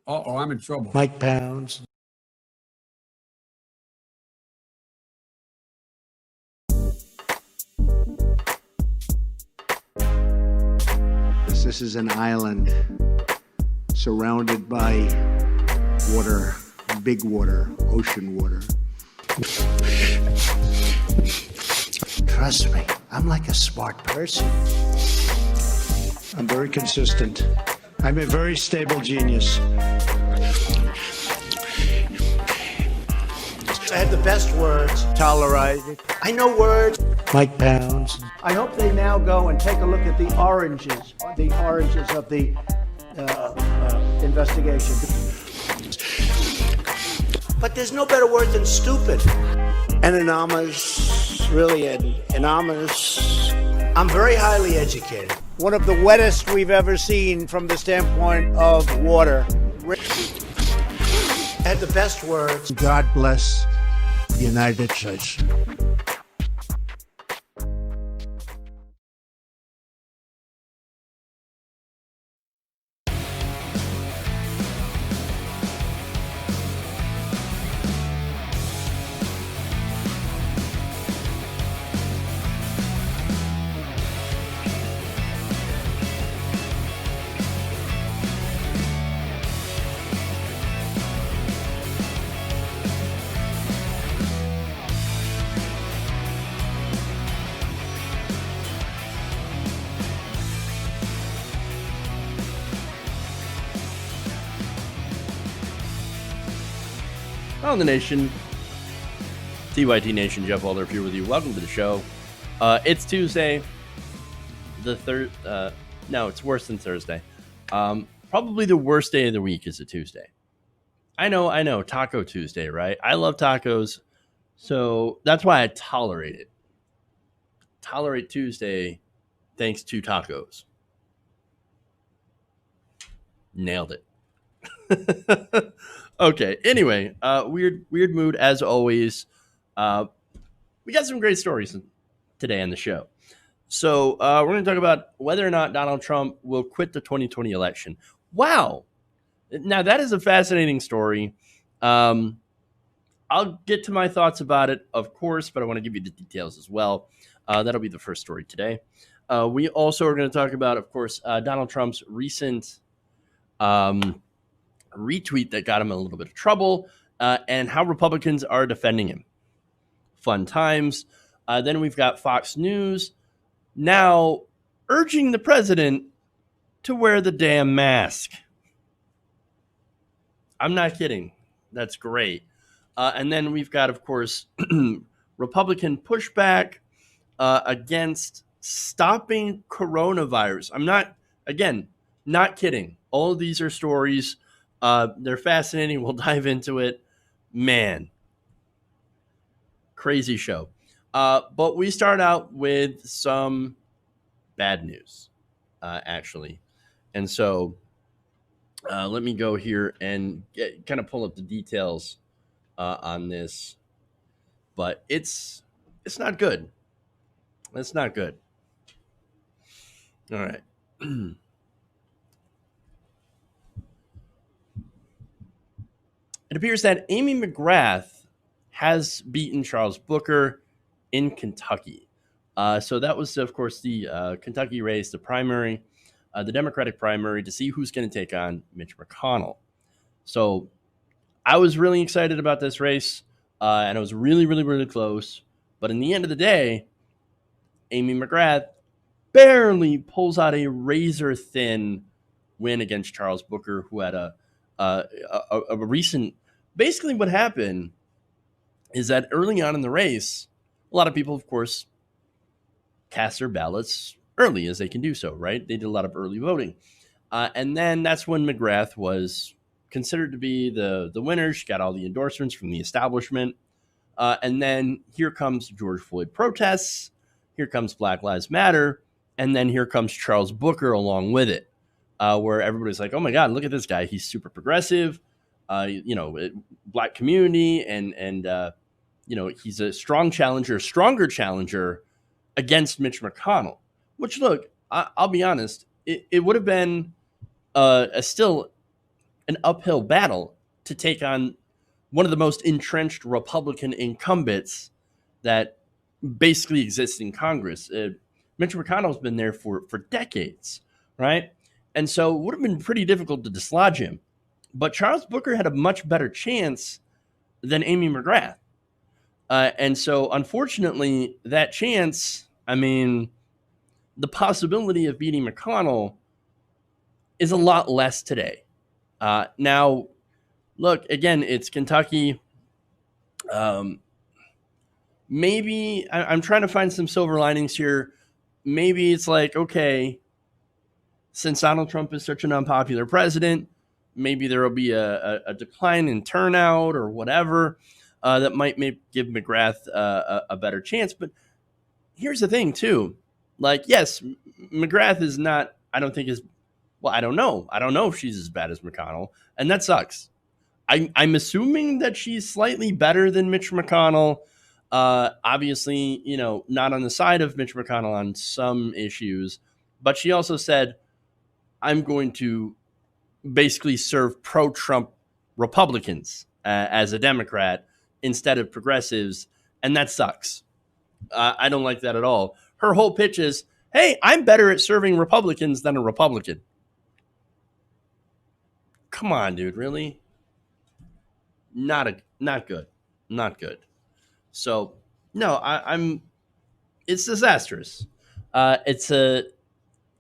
Uh-oh, I'm in trouble. Mike Pounds. This is an island surrounded by water, big water, ocean water. Trust me, I'm like a smart person. I'm very consistent. I'm a very stable genius. I had the best words. Tolerated. I know words. Mike Pounds. I hope they now go and take a look at the oranges of the investigation. But there's no better word than stupid. Anonymous, really anonymous. I'm very highly educated. One of the wettest we've ever seen from the standpoint of water. I had the best words. God bless the United States. On the nation, TYT Nation, Jeff Waldorf here with you. Welcome to the show. It's Tuesday, the third. No, it's worse than Thursday. Probably the worst day of the week is a Tuesday. I know, Taco Tuesday, right? I love tacos, so that's why I tolerate it. Tolerate Tuesday, thanks to tacos. Nailed it. Okay. Anyway, weird mood as always. We got some great stories today on the show. So we're going to talk about whether or not Donald Trump will quit the 2020 election. Wow. Now that is a fascinating story. I'll get to my thoughts about it, of course, but I want to give you the details as well. That'll be the first story today. We also are going to talk about, of course, Donald Trump's recent retweet that got him in a little bit of trouble, and how Republicans are defending him. Fun times. Then we've got Fox News now urging the president to wear the damn mask. I'm not kidding. That's great. And then we've got, of course, Republican pushback against stopping coronavirus. I'm not kidding. All of these are stories. They're fascinating. We'll dive into it. Man, crazy show. But we start out with some bad news, actually. And so let me go here and kind of pull up the details on this. But it's not good. It's not good. All right. It appears that Amy McGrath has beaten Charles Booker in Kentucky. So that was, of course, the Kentucky race, the primary, the Democratic primary, to see who's going to take on Mitch McConnell. So I was really excited about this race, and it was really, really, really close. But in the end of the day, Amy McGrath barely pulls out a razor-thin win against Charles Booker, who had a recent. Basically, what happened is that early on in the race, a lot of people, of course, cast their ballots early as they can do so, right? They did a lot of early voting. And then that's when McGrath was considered to be the winner. She got all the endorsements from the establishment. And then here comes George Floyd protests. Here comes Black Lives Matter. And then here comes Charles Booker along with it, where everybody's like, oh, my God, look at this guy. He's super progressive. Black community, and he's a strong challenger, stronger challenger against Mitch McConnell. Which, look, I'll be honest, it would have been still an uphill battle to take on one of the most entrenched Republican incumbents that basically exists in Congress. Mitch McConnell's been there for decades, right? And so it would have been pretty difficult to dislodge him. But Charles Booker had a much better chance than Amy McGrath. And so, unfortunately, that chance, I mean, the possibility of beating McConnell is a lot less today. Now, look, again, it's Kentucky. Maybe I'm trying to find some silver linings here. Maybe it's like, okay, since Donald Trump is such an unpopular president, maybe there will be a decline in turnout or whatever that might give McGrath a better chance. But here's the thing, too. Like, yes, McGrath is not, I don't think is, well, I don't know. I don't know if she's as bad as McConnell, and that sucks. I'm assuming that she's slightly better than Mitch McConnell. Obviously, not on the side of Mitch McConnell on some issues, but she also said, I'm going to basically serve pro-Trump Republicans as a Democrat instead of progressives, and that sucks. I don't like that at all. Her whole pitch is, hey, I'm better at serving Republicans than a Republican. Come on, dude, really? Not good. Not good. So, no, it's disastrous. It's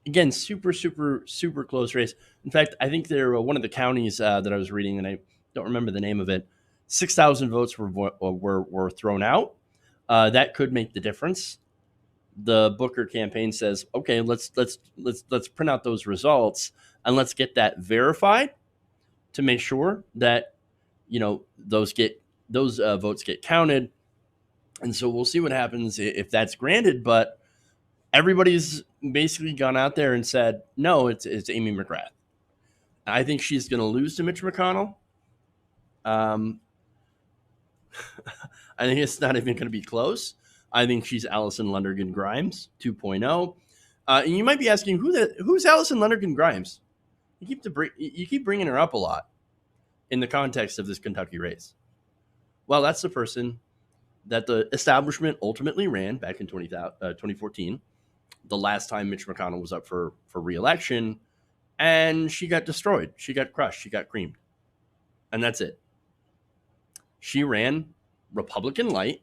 again, super, super, super close race. In fact, I think they're one of the counties that I was reading, and I don't remember the name of it. 6,000 votes were thrown out. That could make the difference. The Booker campaign says, okay, let's print out those results and let's get that verified to make sure that those votes get counted. And so we'll see what happens if that's granted. But everybody's basically gone out there and said, no, it's Amy McGrath. I think she's going to lose to Mitch McConnell. I think it's not even going to be close. I think she's Allison Lundergan Grimes 2.0. And you might be asking, who's Allison Lundergan Grimes? You keep bringing her up a lot in the context of this Kentucky race. Well, that's the person that the establishment ultimately ran back in 2014, the last time Mitch McConnell was up for re-election, and she got destroyed. She got crushed. She got creamed. And that's it. She ran Republican light,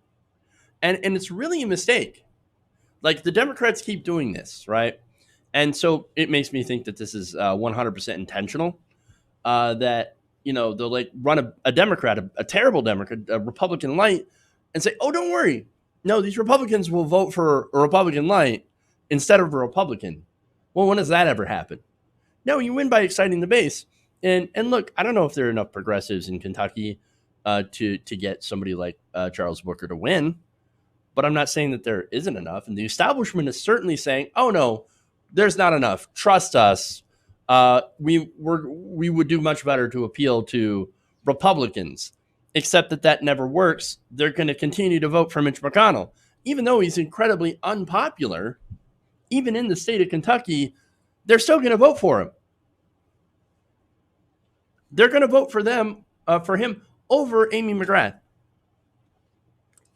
and it's really a mistake. Like, the Democrats keep doing this, right? And so it makes me think that this is 100% intentional, that, they'll like run a Democrat, a terrible Democrat, a Republican light, and say, oh, don't worry. No, these Republicans will vote for a Republican light instead of a Republican. Well, when does that ever happen? No, you win by exciting the base. And look, I don't know if there are enough progressives in Kentucky to get somebody like Charles Booker to win, but I'm not saying that there isn't enough. And the establishment is certainly saying, oh, no, there's not enough. Trust us. We would do much better to appeal to Republicans, except that never works. They're going to continue to vote for Mitch McConnell, even though he's incredibly unpopular. Even in the state of Kentucky, they're still going to vote for him. They're going to vote for him over Amy McGrath.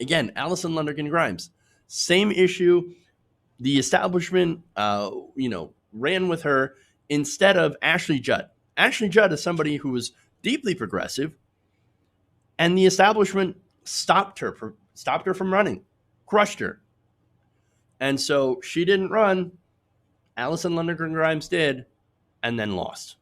Again, Allison Lundergan Grimes, same issue. The establishment, ran with her instead of Ashley Judd. Ashley Judd is somebody who was deeply progressive, and the establishment stopped her from running, crushed her. And so she didn't run. Allison Lundergan Grimes did, and then lost.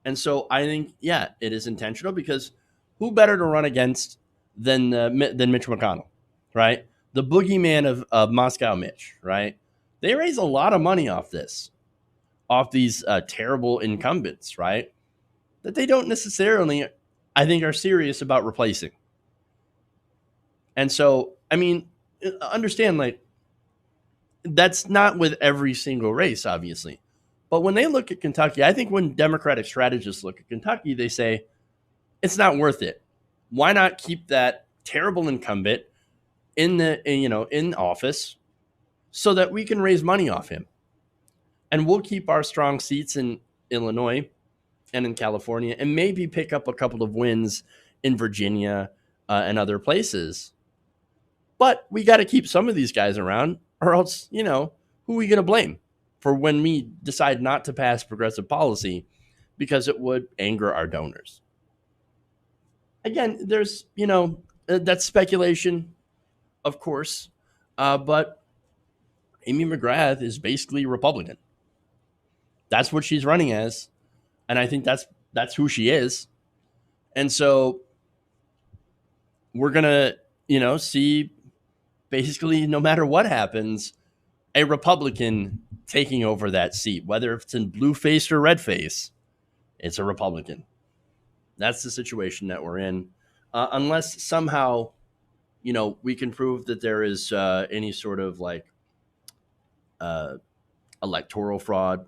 And so I think, yeah, it is intentional, because who better to run against than Mitch McConnell, right? The boogeyman of Moscow Mitch, right? They raise a lot of money off these terrible incumbents, right? That they don't necessarily, I think, are serious about replacing. And so, I mean, understand, like, that's not with every single race, obviously. But when they look at Kentucky, I think when Democratic strategists look at Kentucky, they say, it's not worth it. Why not keep that terrible incumbent in office so that we can raise money off him? And we'll keep our strong seats in Illinois and in California, and maybe pick up a couple of wins in Virginia and other places. But we got to keep some of these guys around, or else, who are we going to blame for when we decide not to pass progressive policy because it would anger our donors? Again, there's, that's speculation, of course, but Amy McGrath is basically Republican. That's what she's running as, and I think that's who she is. And so we're gonna, see basically no matter what happens, a Republican taking over that seat, whether it's in blue face or red face, it's a Republican. That's the situation that we're in, unless somehow, we can prove that there is any sort of like electoral fraud,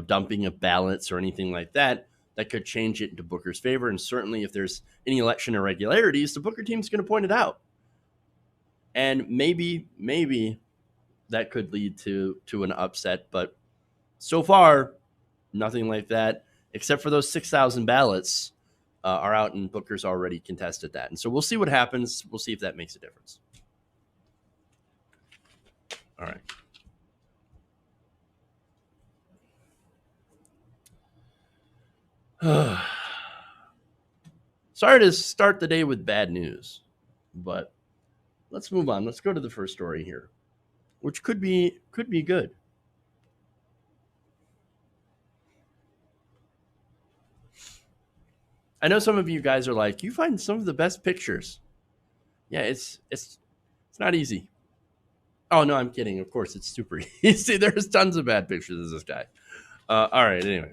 dumping of ballots or anything like that could change it into Booker's favor. And certainly if there's any election irregularities, the Booker team's going to point it out. And maybe that could lead to an upset. But so far, nothing like that, except for those 6,000 ballots are out, and Booker's already contested that. And so we'll see what happens. We'll see if that makes a difference. All right. Sorry to start the day with bad news, but let's move on. Let's go to the first story here, which could be good. I know some of you guys are like, you find some of the best pictures. Yeah, it's not easy. Oh no, I'm kidding. Of course, it's super easy. There's tons of bad pictures of this guy. All right. Anyway.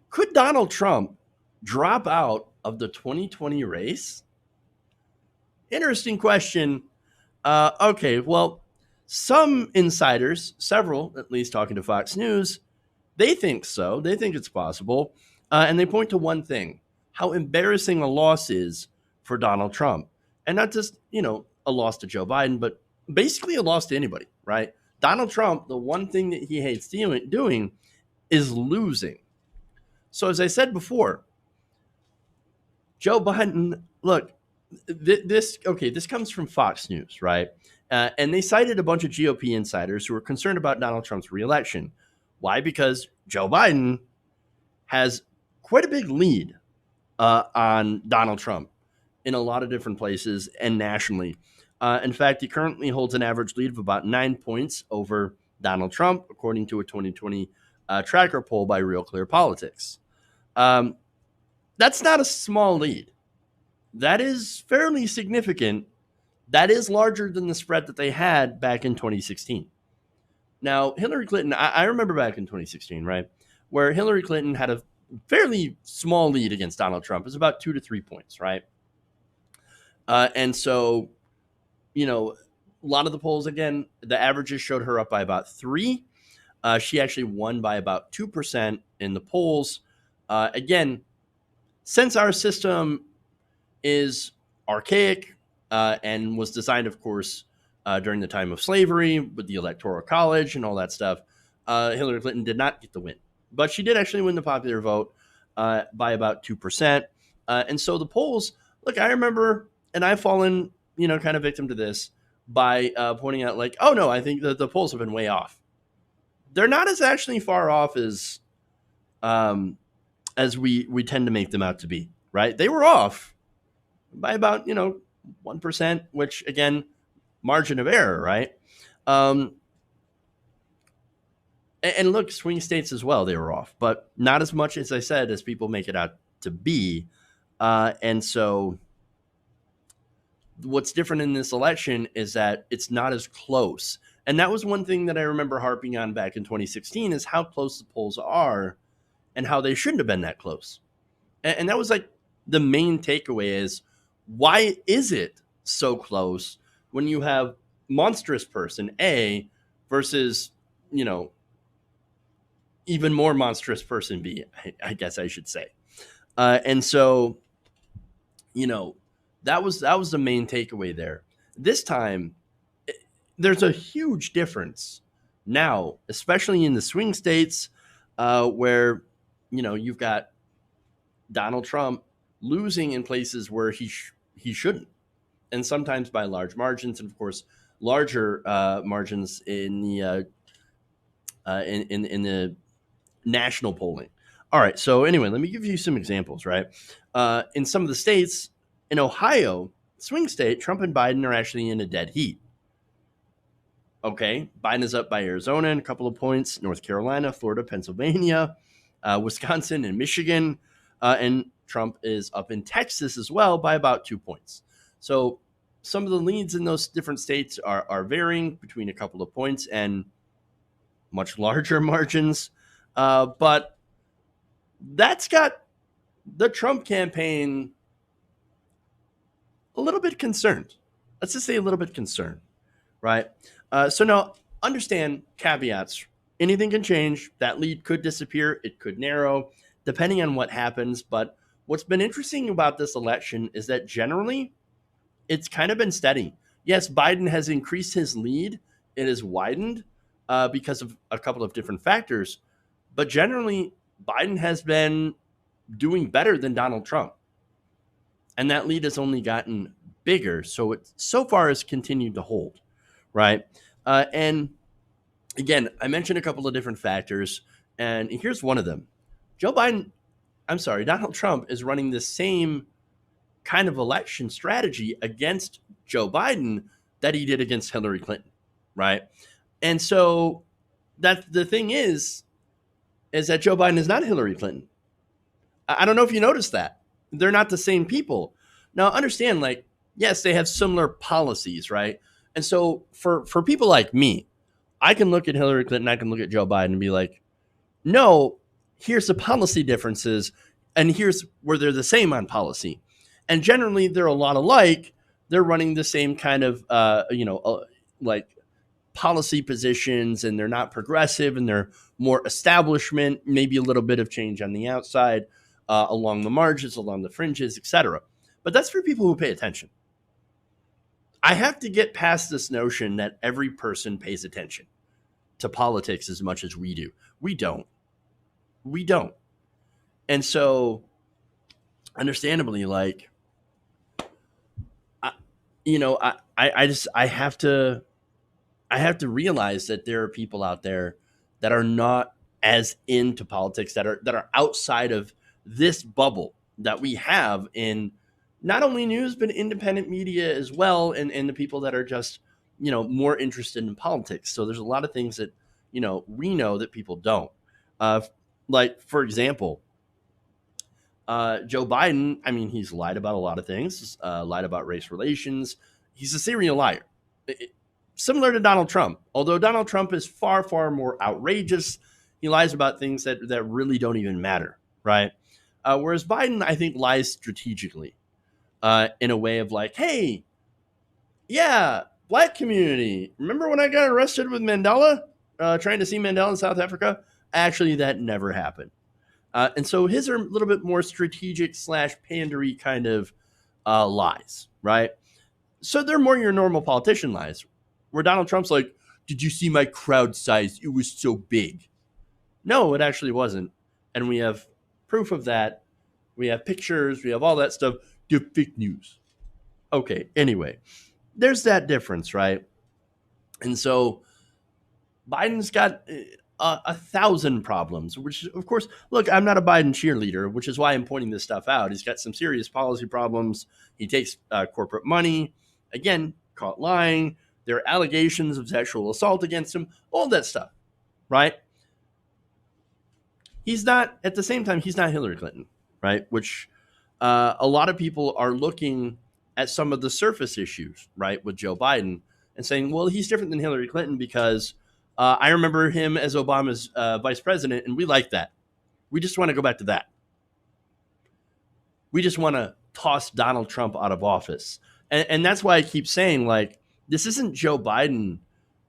Could Donald Trump drop out of the 2020 race? Interesting question. Okay, well, some insiders, several at least talking to Fox News, they think so. They think it's possible. And they point to one thing: how embarrassing a loss is for Donald Trump. And not just, a loss to Joe Biden, but basically a loss to anybody, right? Donald Trump, the one thing that he hates doing is losing. So as I said before, Joe Biden, look, this comes from Fox News, right? And they cited a bunch of GOP insiders who were concerned about Donald Trump's reelection. Why? Because Joe Biden has quite a big lead on Donald Trump in a lot of different places and nationally. In fact, he currently holds an average lead of about 9 points over Donald Trump, according to a 2020 tracker poll by Real Clear Politics. That's not a small lead. That is fairly significant. That is larger than the spread that they had back in 2016. Now, Hillary Clinton, I remember back in 2016, right, where Hillary Clinton had a fairly small lead against Donald Trump. It was about 2 to 3 points, right? And so, a lot of the polls, again, the averages showed her up by about 3. She actually won by about 2% in the polls. Again, since our system is archaic and was designed, of course, during the time of slavery with the Electoral College and all that stuff, Hillary Clinton did not get the win. But she did actually win the popular vote by about 2%. And so the polls, look, I remember, and I've fallen, kind of victim to this by pointing out like, oh no, I think that the polls have been way off. They're not as actually far off as we tend to make them out to be, right? They were off by about, 1%, which again, margin of error, right? And look, swing states as well, they were off, but not as much, as I said, as people make it out to be. And so what's different in this election is that it's not as close. And that was one thing that I remember harping on back in 2016 is how close the polls are and how they shouldn't have been that close. And that was like the main takeaway is, why is it so close when you have monstrous person A versus, even more monstrous person B, I guess I should say. And so, that was the main takeaway there. This time, there's a huge difference now, especially in the swing states, where you've got Donald Trump losing in places where he shouldn't, and sometimes by large margins, and of course larger margins in the in the national polling. All right, so anyway, let me give you some examples. Right, in some of the states, in Ohio, swing state, Trump and Biden are actually in a dead heat. Okay, Biden is up by Arizona in a couple of points, North Carolina, Florida, Pennsylvania, Wisconsin, and Michigan, and Trump is up in Texas as well by about 2 points. So some of the leads in those different states are varying between a couple of points and much larger margins, but that's got the Trump campaign a little bit concerned. Let's just say a little bit concerned, right? So now understand caveats. Anything can change. That lead could disappear. It could narrow, depending on what happens. But what's been interesting about this election is that generally it's kind of been steady. Yes, Biden has increased his lead. It has widened because of a couple of different factors. But generally, Biden has been doing better than Donald Trump. And that lead has only gotten bigger. So it so far has continued to hold, right? And again, I mentioned a couple of different factors, and here's one of them. Donald Trump is running the same kind of election strategy against Joe Biden that he did against Hillary Clinton, right? And so that the thing is that Joe Biden is not Hillary Clinton. I don't know if you noticed that. They're not the same people. Now, understand, yes, they have similar policies, right? And so for people like me, I can look at Hillary Clinton, I can look at Joe Biden and be like, no, here's the policy differences, and here's where they're the same on policy. And generally, they're a lot alike. They're running the same kind of, policy positions, and they're not progressive, and they're more establishment, maybe a little bit of change on the outside, along the margins, along the fringes, etc. But that's for people who pay attention. I have to get past this notion that every person pays attention to politics as much as we do. We don't. And so, understandably, I have to realize that there are people out there that are not as into politics, that are outside of this bubble that we have in not only news, but independent media as well, and the people that are just, more interested in politics. So there's a lot of things that, we know that people don't. For example, Joe Biden, he's lied about a lot of things, lied about race relations. He's a serial liar. Similar to Donald Trump, although Donald Trump is far, far more outrageous. He lies about things that really don't even matter, right? Whereas Biden, I think, lies strategically in a way of hey, yeah, black community. Remember when I got arrested with Mandela, trying to see Mandela in South Africa? Actually, that never happened. And so his are a little bit more strategic / pandery kind of lies, right? So they're more your normal politician lies, where Donald Trump's like, did you see my crowd size? It was so big. No, it actually wasn't. And we have proof of that. We have pictures. We have all that stuff. They're fake news. Okay, anyway, there's that difference, right? And so Biden's got 1,000 problems, which, of course, look, I'm not a Biden cheerleader, which is why I'm pointing this stuff out. He's got some serious policy problems. He takes corporate money. Again, caught lying. There are allegations of sexual assault against him, all that stuff, right? At the same time, he's not Hillary Clinton, right? Which a lot of people are looking at some of the surface issues, right, with Joe Biden and saying, well, he's different than Hillary Clinton because I remember him as Obama's vice president, and we like that. We just want to go back to that. We just want to toss Donald Trump out of office. And that's why I keep saying, this isn't Joe Biden.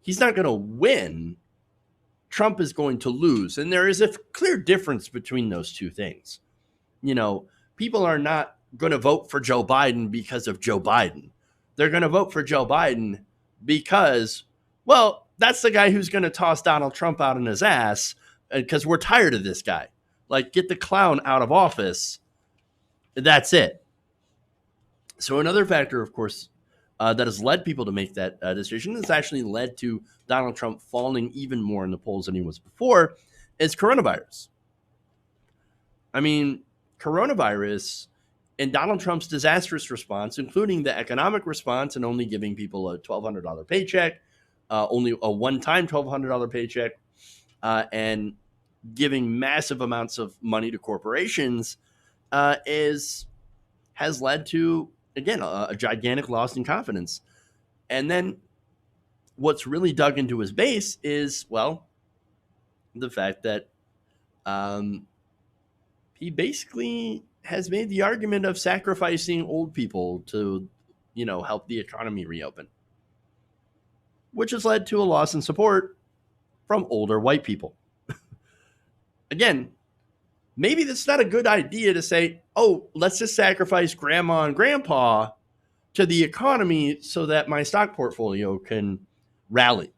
He's not going to win. Trump is going to lose. And there is a clear difference between those two things. People are not going to vote for Joe Biden because of Joe Biden. They're going to vote for Joe Biden because Well, that's the guy who's going to toss Donald Trump out in his ass because we're tired of this guy. Like, get the clown out of office. That's it. So another factor, of course, that has led people to make that decision, has actually led to Donald Trump falling even more in the polls than he was before, is coronavirus. I mean, coronavirus and Donald Trump's disastrous response, including the economic response and only giving people a $1,200 paycheck, only a one-time $1,200 paycheck, and giving massive amounts of money to corporations, has led to, again, a gigantic loss in confidence. And then what's really dug into his base is, well, the fact that he basically has made the argument of sacrificing old people to, help the economy reopen, which has led to a loss in support from older white people. Again, maybe that's not a good idea to say, oh, let's just sacrifice grandma and grandpa to the economy so that my stock portfolio can rally.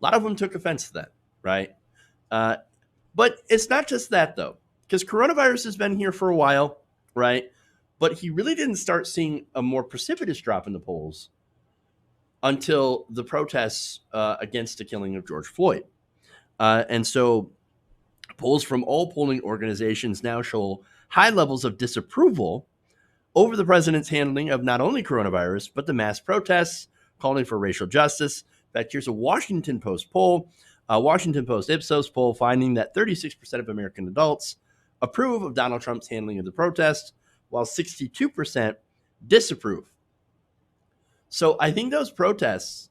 A lot of them took offense to that, right? But it's not just that, though, because coronavirus has been here for a while, right? But he really didn't start seeing a more precipitous drop in the polls until the protests against the killing of George Floyd. And so polls from all polling organizations now show high levels of disapproval over the president's handling of not only coronavirus, but the mass protests calling for racial justice. In fact, here's a Washington Post poll, Washington Post Ipsos poll, finding that 36% of American adults approve of Donald Trump's handling of the protest, while 62% disapprove. So I think those protests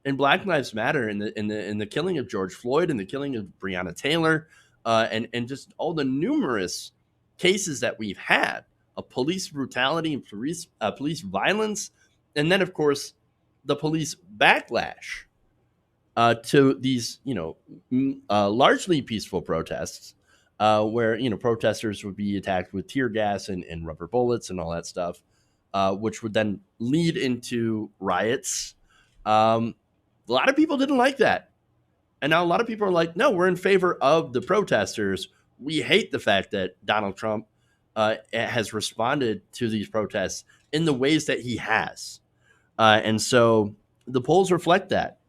and Black Lives Matter and the killing of George Floyd and the killing of Breonna Taylor, and just all the numerous cases that we've had of police brutality and police violence, and then, of course, the police backlash to these, largely peaceful protests, where, protesters would be attacked with tear gas and rubber bullets and all that stuff, which would then lead into riots. A lot of people didn't like that. And now a lot of people are like, no, we're in favor of the protesters. We hate the fact that Donald Trump has responded to these protests in the ways that he has. And so the polls reflect that.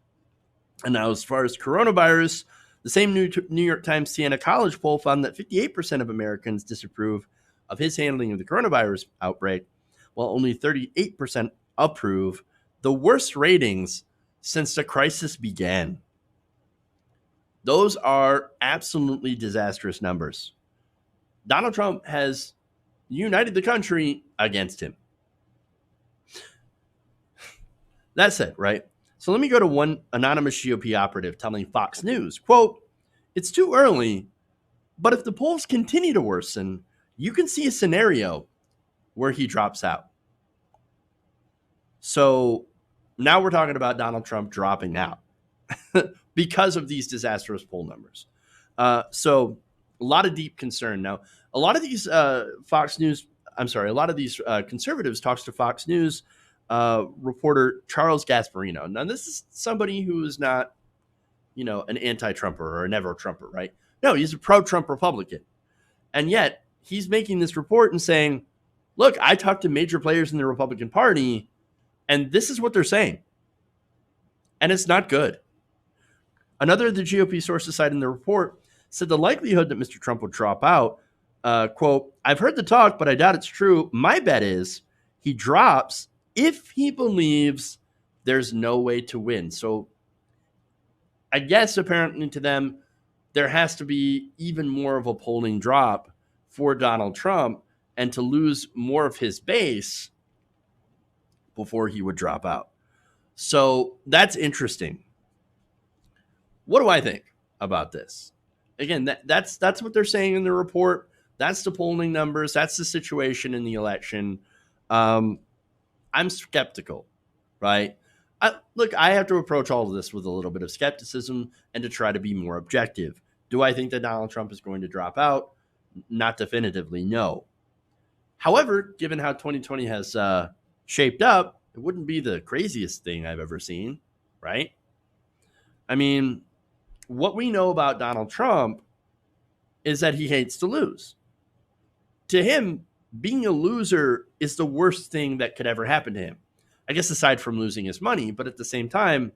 And now, as far as coronavirus, the same New York Times Siena College poll found that 58% of Americans disapprove of his handling of the coronavirus outbreak, while only 38% approve, the worst ratings since the crisis began. Those are absolutely disastrous numbers. Donald Trump has united the country against him. That's it, right? So let me go to one anonymous GOP operative telling Fox News, quote, "It's too early, but if the polls continue to worsen, you can see a scenario where he drops out." So now we're talking about Donald Trump dropping out because of these disastrous poll numbers. So a lot of deep concern. Now, a lot of these conservatives talks to Fox News reporter Charles Gasparino. Now, this is somebody who is not, an anti-Trumper or a never-Trumper, right? No, he's a pro-Trump Republican. And yet he's making this report and saying, look, I talked to major players in the Republican Party, and this is what they're saying. And it's not good. Another of the GOP sources cited in the report said the likelihood that Mr. Trump would drop out, quote, "I've heard the talk, but I doubt it's true. My bet is he drops if he believes there's no way to win." So I guess apparently to them, there has to be even more of a polling drop for Donald Trump and to lose more of his base before he would drop out. So that's interesting. What do I think about this? Again, that's what they're saying in the report. That's the polling numbers. That's the situation in the election. I'm skeptical, right? I have to approach all of this with a little bit of skepticism and to try to be more objective. Do I think that Donald Trump is going to drop out? Not definitively, no. However, given how 2020 has shaped up, it wouldn't be the craziest thing I've ever seen. right? I mean, what we know about Donald Trump is that he hates to lose. To him, being a loser is the worst thing that could ever happen to him. I guess aside from losing his money, but at the same time,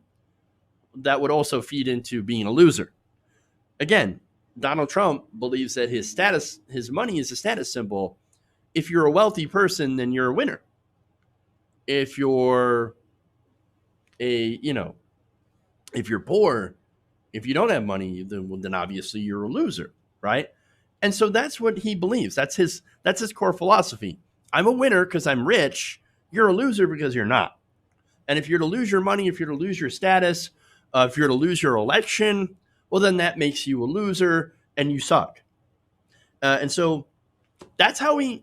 that would also feed into being a loser. Again, Donald Trump believes that his money is a status symbol. If you're a wealthy person, then you're a winner. If you're if you're poor, if you don't have money, then obviously you're a loser, right? And so that's what he believes. That's his core philosophy. I'm a winner because I'm rich. You're a loser because you're not. And if you're to lose your money, if you're to lose your status, if you're to lose your election, well, then that makes you a loser and you suck. And so that's how he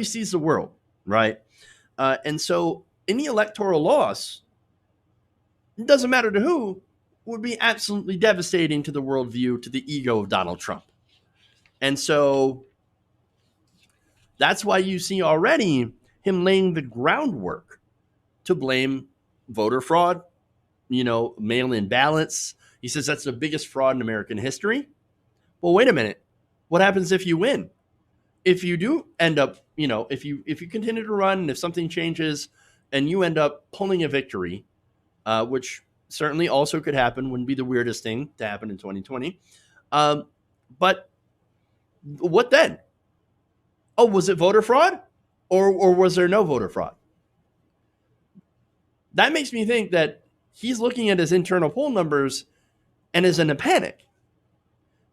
sees the world, right? And so any electoral loss, it doesn't matter to who, would be absolutely devastating to the worldview, to the ego of Donald Trump. And so that's why you see already him laying the groundwork to blame voter fraud, mail-in ballots. He says that's the biggest fraud in American history. Well, wait a minute. What happens if you win? If you do end up, if you continue to run, and if something changes and you end up pulling a victory, which certainly also could happen, wouldn't be the weirdest thing to happen in 2020. But what then? Oh, was it voter fraud? Or was there no voter fraud? That makes me think that he's looking at his internal poll numbers and is in a panic.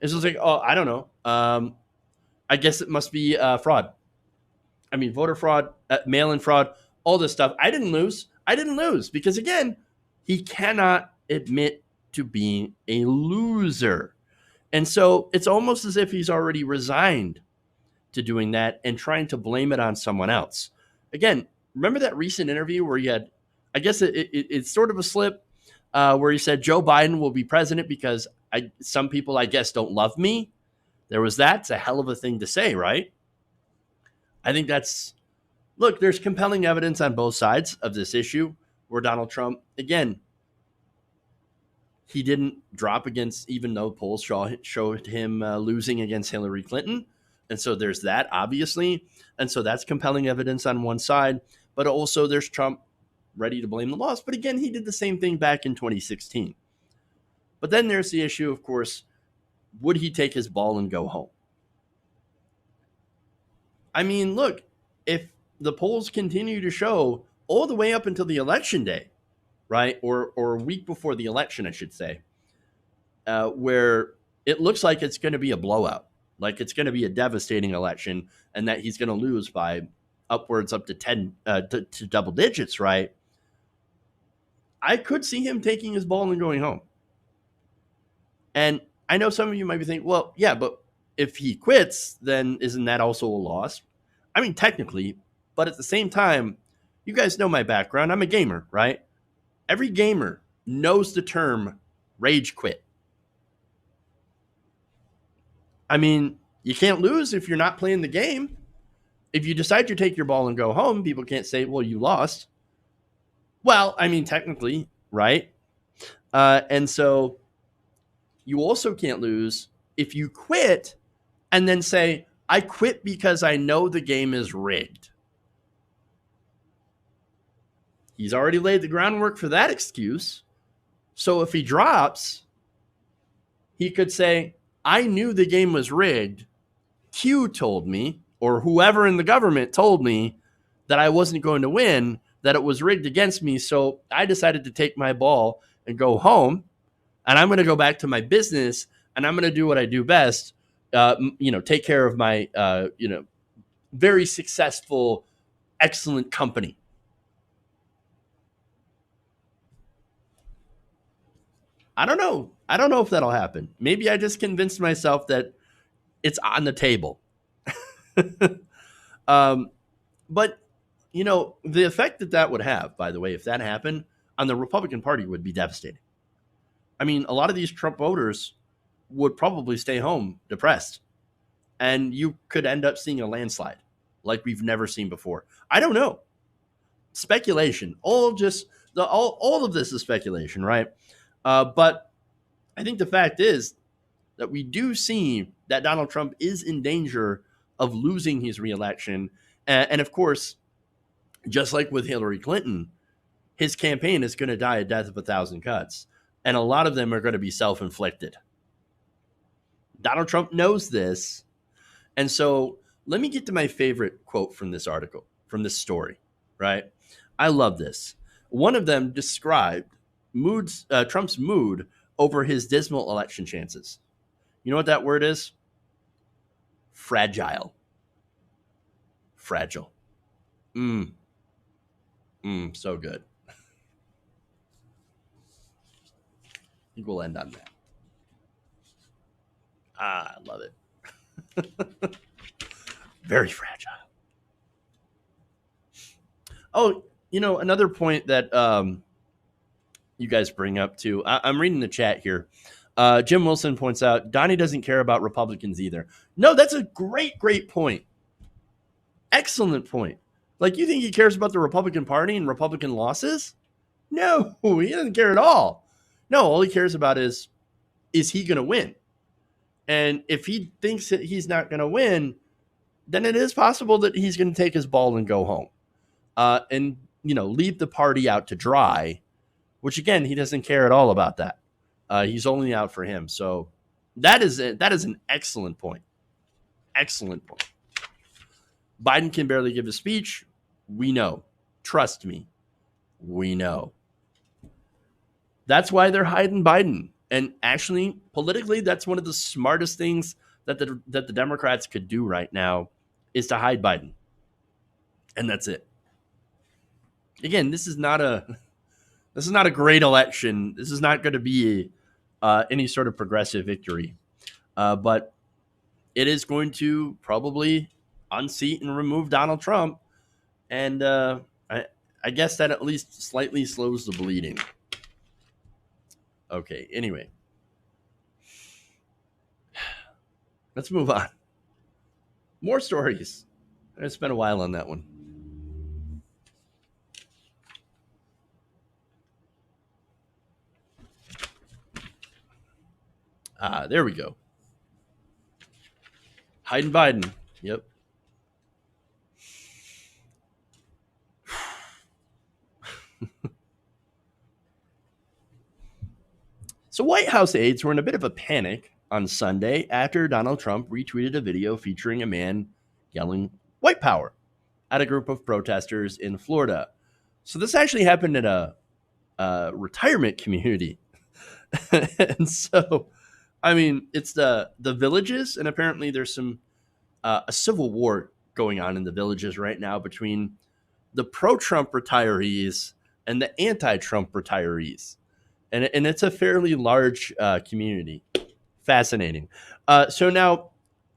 It's just like, oh, I don't know. I guess it must be fraud. I mean, voter fraud, mail-in fraud, all this stuff. I didn't lose because, again, he cannot admit to being a loser. And so it's almost as if he's already resigned to doing that and trying to blame it on someone else. Again, remember that recent interview where he had, I guess it's sort of a slip, where he said Joe Biden will be president because some people, I guess, don't love me. There was that. It's a hell of a thing to say, right? I think look, there's compelling evidence on both sides of this issue where Donald Trump, again, he didn't drop against, even though polls showed him losing against Hillary Clinton. And so there's that, obviously. And so that's compelling evidence on one side. But also there's Trump ready to blame the loss. But again, he did the same thing back in 2016. But then there's the issue, of course, would he take his ball and go home? I mean, look, if the polls continue to show all the way up until the election day, right, or a week before the election, I should say, where it looks like it's going to be a blowout, like it's going to be a devastating election, and that he's going to lose by upwards up to 10 to double digits, right? I could see him taking his ball and going home. And I know some of you might be thinking, well, yeah, but if he quits, then isn't that also a loss? I mean, technically, but at the same time, you guys know my background. I'm a gamer, right? Every gamer knows the term rage quit. I mean, you can't lose if you're not playing the game. If you decide to take your ball and go home, people can't say, well, you lost. Well, I mean, technically, right? And so you also can't lose if you quit and then say, I quit because I know the game is rigged. He's already laid the groundwork for that excuse. So if he drops, he could say, I knew the game was rigged. Q told me, or whoever in the government told me, that I wasn't going to win, that it was rigged against me. So I decided to take my ball and go home. And I'm going to go back to my business, and I'm going to do what I do best. Take care of my, very successful, excellent company. I don't know. I don't know if that'll happen. Maybe I just convinced myself that it's on the table. But, the effect that would have, by the way, if that happened on the Republican Party would be devastating. I mean, a lot of these Trump voters would probably stay home depressed. And you could end up seeing a landslide like we've never seen before. I don't know. Speculation. All just all of this is speculation, right? But I think the fact is that we do see that Donald Trump is in danger of losing his reelection. And of course, just like with Hillary Clinton, his campaign is going to die a death of 1,000 cuts. And a lot of them are going to be self-inflicted. Donald Trump knows this. And so let me get to my favorite quote from this article, from this story, right? I love this. One of them described Trump's mood over his dismal election chances. You know what that word is? Fragile. Fragile. So good. I think we'll end on that. I love it. Very fragile. Oh, another point that you guys bring up too. I'm reading the chat here. Jim Wilson points out, Donnie doesn't care about Republicans either. No, that's a great point. Excellent point. Like, you think he cares about the Republican Party and Republican losses? No, he doesn't care at all. No, all he cares about is he going to win? And if he thinks that he's not going to win, then it is possible that he's going to take his ball and go home. And leave the party out to dry, which, again, he doesn't care at all about that. He's only out for him. So that is an excellent point. Excellent point. Biden can barely give a speech. We know. Trust me. We know. That's why they're hiding Biden. And actually, politically, that's one of the smartest things that the Democrats could do right now is to hide Biden. And that's it. Again, this is not a great election. This is not going to be any sort of progressive victory. But it is going to probably unseat and remove Donald Trump. And I guess that at least slightly slows the bleeding. Okay, anyway. Let's move on. More stories. I spent a while on that one. There we go. Hiding Biden. Yep. So White House aides were in a bit of a panic on Sunday after Donald Trump retweeted a video featuring a man yelling "white power" at a group of protesters in Florida. So this actually happened at a retirement community. And so, I mean, it's the Villages, and apparently there's some a civil war going on in the Villages right now between the pro-Trump retirees and the anti-Trump retirees. And it's a fairly large community. Fascinating. So now,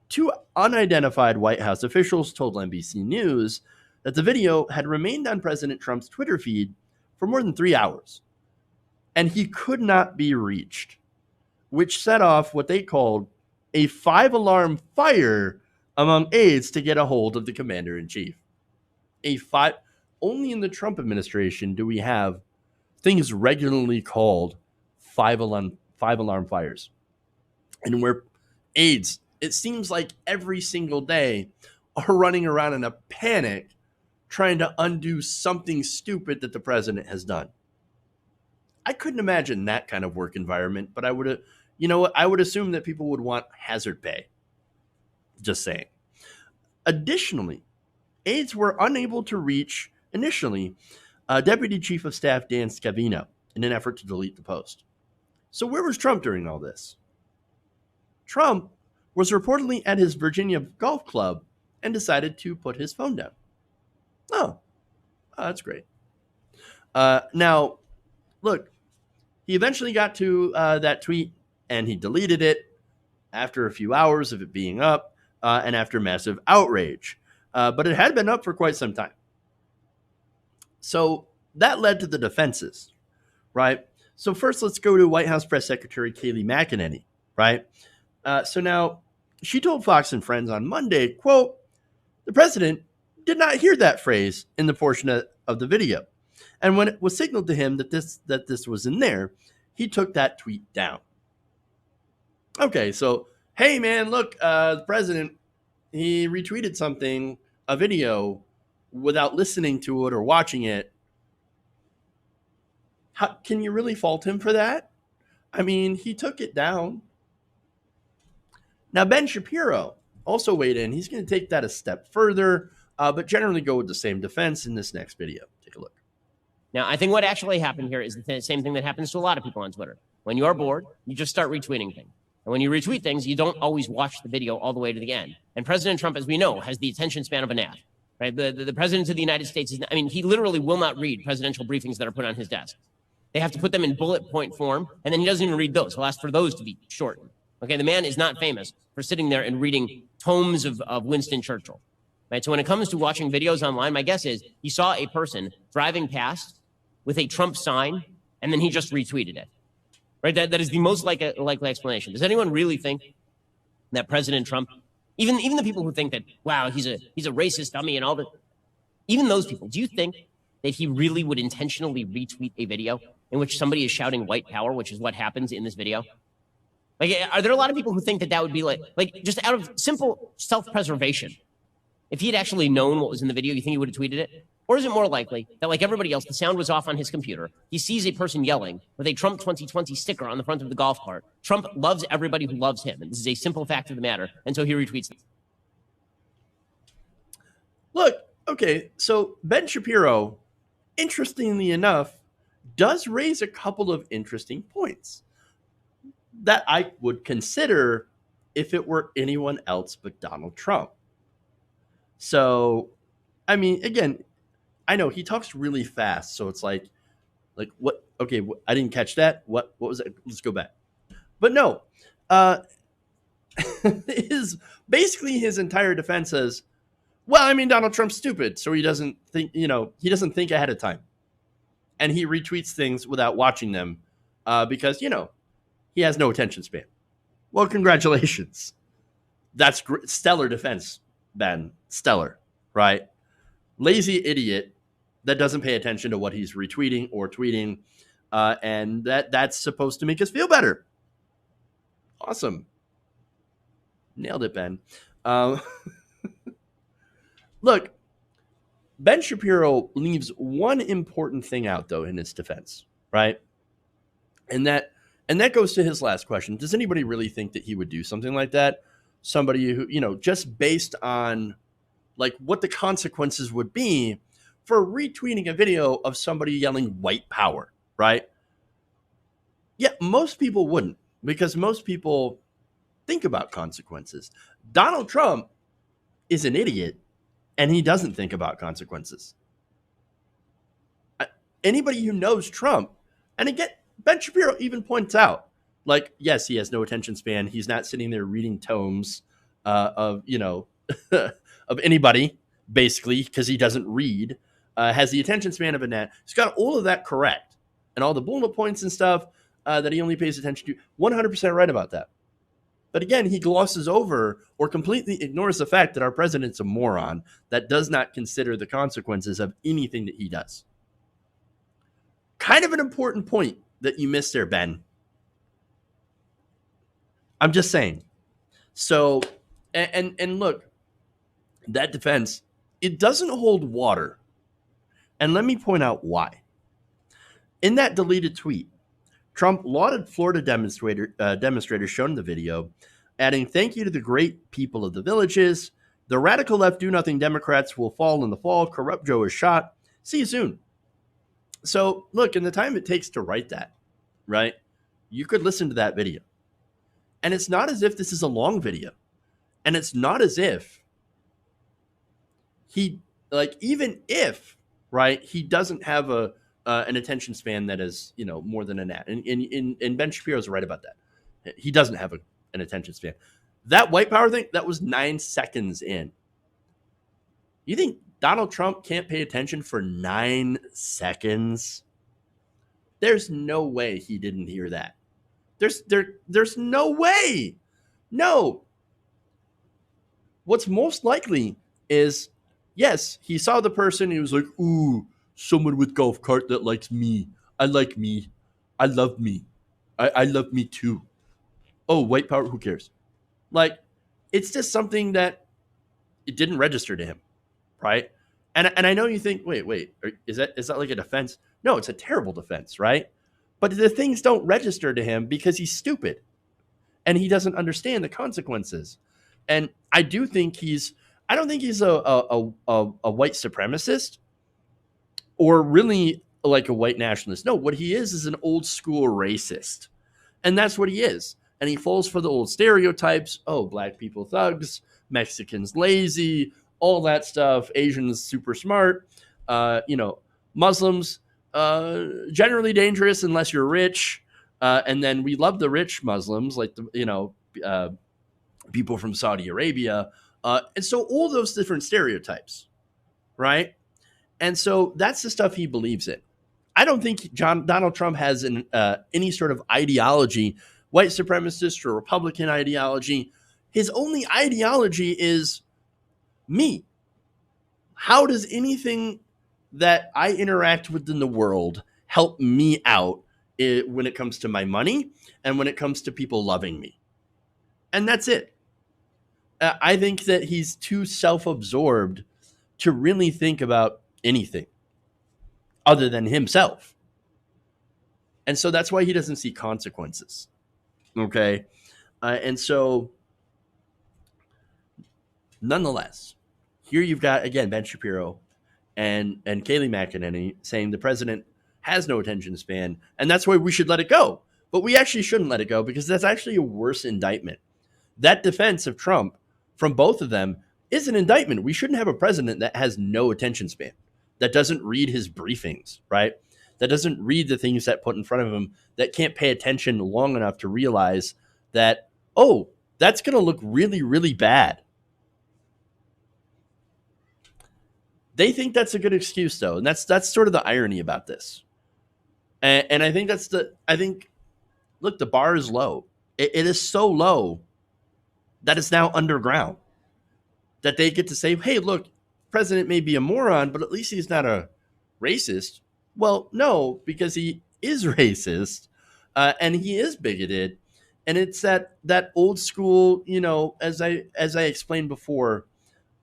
two unidentified White House officials told NBC News that the video had remained on President Trump's Twitter feed for more than 3 hours, and he could not be reached, which set off what they called a 5-alarm fire among aides to get a hold of the commander-in-chief. Only in the Trump administration do we have things regularly called 5-alarm fires. And where aides, it seems like every single day, are running around in a panic trying to undo something stupid that the president has done. I couldn't imagine that kind of work environment, but I would assume that people would want hazard pay. Just saying. Additionally, aides were unable to reach, initially, Deputy Chief of Staff Dan Scavino in an effort to delete the post. So where was Trump during all this? Trump was reportedly at his Virginia golf club and decided to put his phone down. Oh, that's great. Now, look, he eventually got to that tweet and he deleted it after a few hours of it being up and after massive outrage. But it had been up for quite some time. So that led to the defenses, right? So first, let's go to White House Press Secretary Kayleigh McEnany, right? So now she told Fox and Friends on Monday, quote, "The president did not hear that phrase in the portion of the video. And when it was signaled to him that this was in there, he took that tweet down. Okay, so hey man, look, the president, he retweeted something, a video, without listening to it or watching it. How can you really fault him for that? I mean, he took it down. Now, Ben Shapiro also weighed in. He's going to take that a step further, but generally go with the same defense in this next video. Take a look. Now, I think what actually happened here is the same thing that happens to a lot of people on Twitter. When you're bored, you just start retweeting things. And when you retweet things, you don't always watch the video all the way to the end. And President Trump, as we know, has the attention span of a gnat. Right? The president of the United States is, I mean, he literally will not read presidential briefings that are put on his desk. They have to put them in bullet point form, and then he doesn't even read those. He'll ask for those to be shortened. Okay, the man is not famous for sitting there and reading tomes of Winston Churchill. Right? So when it comes to watching videos online, my guess is he saw a person driving past with a Trump sign, and then he just retweeted it. Right? That is the most likely explanation. Does anyone really think that President Trump, even the people who think that, wow, he's a racist dummy and all that, even those people, do you think that he really would intentionally retweet a video in which somebody is shouting white power, which is what happens in this video? Like, are there a lot of people who think that would be like just out of simple self-preservation? If he had actually known what was in the video, you think he would have tweeted it? Or is it more likely that, like everybody else, the sound was off on his computer, he sees a person yelling with a Trump 2020 sticker on the front of the golf cart. Trump loves everybody who loves him, and this is a simple fact of the matter, and so he retweets it. Look, okay, so Ben Shapiro, interestingly enough, does raise a couple of interesting points that I would consider if it were anyone else but Donald Trump. So, I mean, again, I know he talks really fast, so it's like what? Okay, I didn't catch that. What was it? Let's go back. But no, his entire defense is, well, I mean, Donald Trump's stupid, so he doesn't think ahead of time, and he retweets things without watching them because he has no attention span. Well, congratulations, that's stellar defense, Ben. Stellar, right? Lazy idiot that doesn't pay attention to what he's retweeting or tweeting, and that's supposed to make us feel better. Awesome. Nailed it, Ben. Look, Ben Shapiro leaves one important thing out, though, in his defense, right? And that goes to his last question. Does anybody really think that he would do something like that? Somebody who, just based on like what the consequences would be for retweeting a video of somebody yelling white power, right? Yeah, most people wouldn't, because most people think about consequences. Donald Trump is an idiot, and he doesn't think about consequences. Anybody who knows Trump, and again, Ben Shapiro even points out, like, yes, he has no attention span. He's not sitting there reading tomes of of anybody, basically, because he doesn't read. Has the attention span of a gnat. He's got all of that correct, and all the bullet points and stuff that he only pays attention to. 100% right about that. But again, he glosses over or completely ignores the fact that our president's a moron that does not consider the consequences of anything that he does. Kind of an important point that you missed there, Ben. I'm just saying. So, and look, that defense, it doesn't hold water. And let me point out why. In that deleted tweet, Trump lauded Florida demonstrators shown in the video, adding, "Thank you to the great people of the villages. The radical left do-nothing Democrats will fall in the fall. Corrupt Joe is shot. See you soon." So, look, in the time it takes to write that, right, you could listen to that video. And it's not as if this is a long video. And it's not as if he, like, even if, right, he doesn't have an attention span that is, more than a gnat. And Ben Shapiro's right about that. He doesn't have an attention span. That white power thing, that was 9 seconds in. You think Donald Trump can't pay attention for 9 seconds? There's no way he didn't hear that. There's no way. No. What's most likely is, yes, he saw the person. He was like, ooh, someone with golf cart that likes me. I like me. I love me. I love me too. Oh, white power, who cares? Like, it's just something that it didn't register to him, right? And I know you think, wait, is that like a defense? No, it's a terrible defense, right? But the things don't register to him because he's stupid and he doesn't understand the consequences. And I don't think he's a white supremacist or really like a white nationalist. No, what he is an old school racist. And that's what he is. And he falls for the old stereotypes. Oh, black people thugs, Mexicans lazy, all that stuff. Asians super smart. Muslims generally dangerous unless you're rich. And then we love the rich Muslims, like people from Saudi Arabia. And so all those different stereotypes, right? And so that's the stuff he believes in. I don't think Donald Trump has any sort of ideology, white supremacist or Republican ideology. His only ideology is me. How does anything that I interact with in the world help me out when it comes to my money and when it comes to people loving me? And that's it. I think that he's too self-absorbed to really think about anything other than himself. And so that's why he doesn't see consequences. Okay. And so nonetheless, here you've got, again, Ben Shapiro and Kayleigh McEnany saying the president has no attention span, and that's why we should let it go. But we actually shouldn't let it go because that's actually a worse indictment. That defense of Trump from both of them is an indictment. We shouldn't have a president that has no attention span, that doesn't read his briefings, right? That doesn't read the things that put in front of him, that can't pay attention long enough to realize that, oh, that's going to look really, really bad. They think that's a good excuse, though, and that's sort of the irony about this. And I think look, the bar is low. It is so low that it's now underground. That they get to say, hey, look, president may be a moron, but at least he's not a racist. Well, no, because he is racist and he is bigoted. And it's that old school, as I explained before,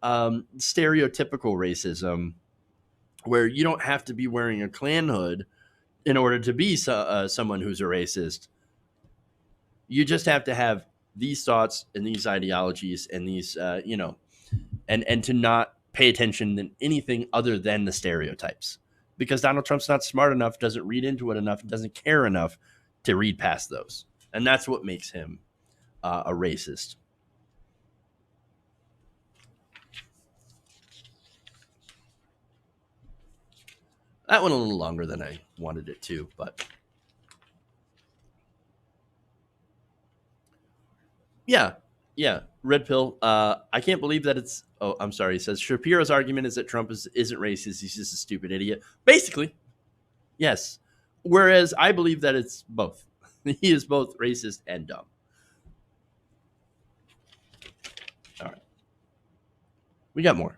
stereotypical racism, where you don't have to be wearing a Klan hood in order to be someone who's a racist. You just have to have these thoughts and these ideologies and these, and to not pay attention to anything other than the stereotypes. Because Donald Trump's not smart enough, doesn't read into it enough, doesn't care enough to read past those. And that's what makes him a racist. That went a little longer than I wanted it to, but yeah, red pill. I can't believe that it's. Oh, I'm sorry. He says Shapiro's argument is that Trump isn't racist. He's just a stupid idiot. Basically, yes. Whereas I believe that it's both. He is both racist and dumb. All right, we got more.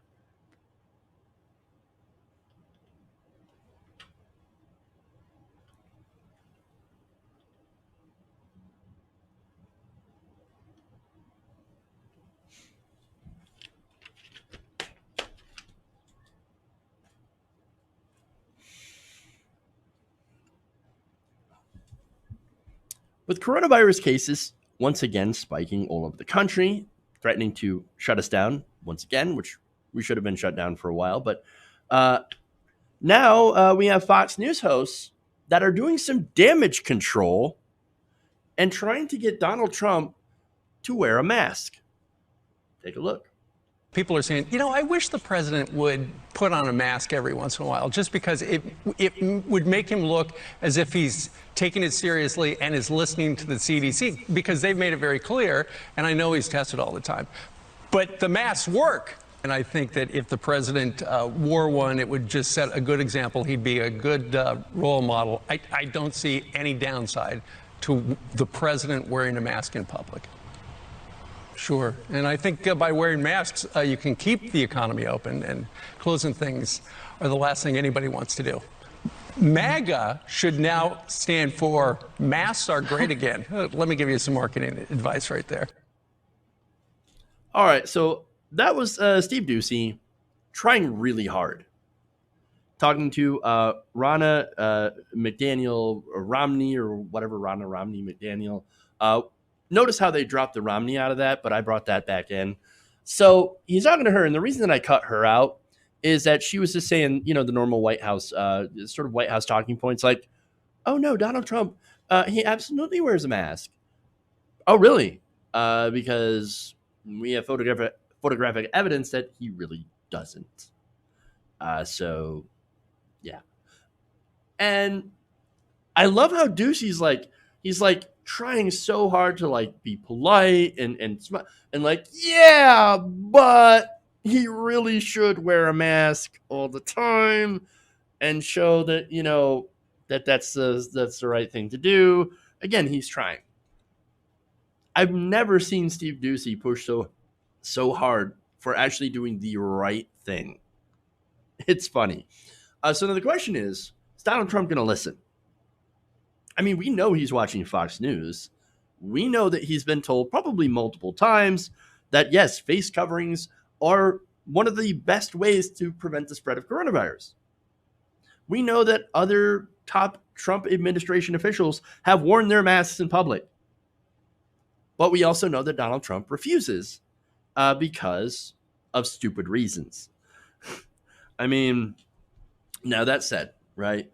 With coronavirus cases once again spiking all over the country, threatening to shut us down once again, which we should have been shut down for a while. But now we have Fox News hosts that are doing some damage control and trying to get Donald Trump to wear a mask. Take a look. People are saying, I wish the president would put on a mask every once in a while, just because it would make him look as if he's taking it seriously and is listening to the CDC, because they've made it very clear, and I know he's tested all the time. But the masks work. And I think that if the president wore one, it would just set a good example. He'd be a good role model. I don't see any downside to the president wearing a mask in public. Sure. And I think by wearing masks, you can keep the economy open, and closing things are the last thing anybody wants to do. MAGA should now stand for masks are great again. Let me give you some marketing advice right there. All right, so that was Steve Doocy trying really hard, talking to Ronna McDaniel or Romney or whatever, Ronna Romney McDaniel. Notice how they dropped the Romney out of that, but I brought that back in. So he's talking to her, and the reason that I cut her out is that she was just saying, the normal White House, sort of White House talking points like, oh, no, Donald Trump, he absolutely wears a mask. Oh, really? Because we have photographic evidence that he really doesn't. So, yeah. And I love how Doocy's he's trying so hard to be polite and yeah, but he really should wear a mask all the time and show that, that's the right thing to do. Again, he's trying. I've never seen Steve Doocy push so hard for actually doing the right thing. It's funny. So now the question is Donald Trump going to listen? I mean, we know he's watching Fox News. We know that he's been told probably multiple times that, yes, face coverings are one of the best ways to prevent the spread of coronavirus. We know that other top Trump administration officials have worn their masks in public. But we also know that Donald Trump refuses because of stupid reasons. I mean, now that said, right?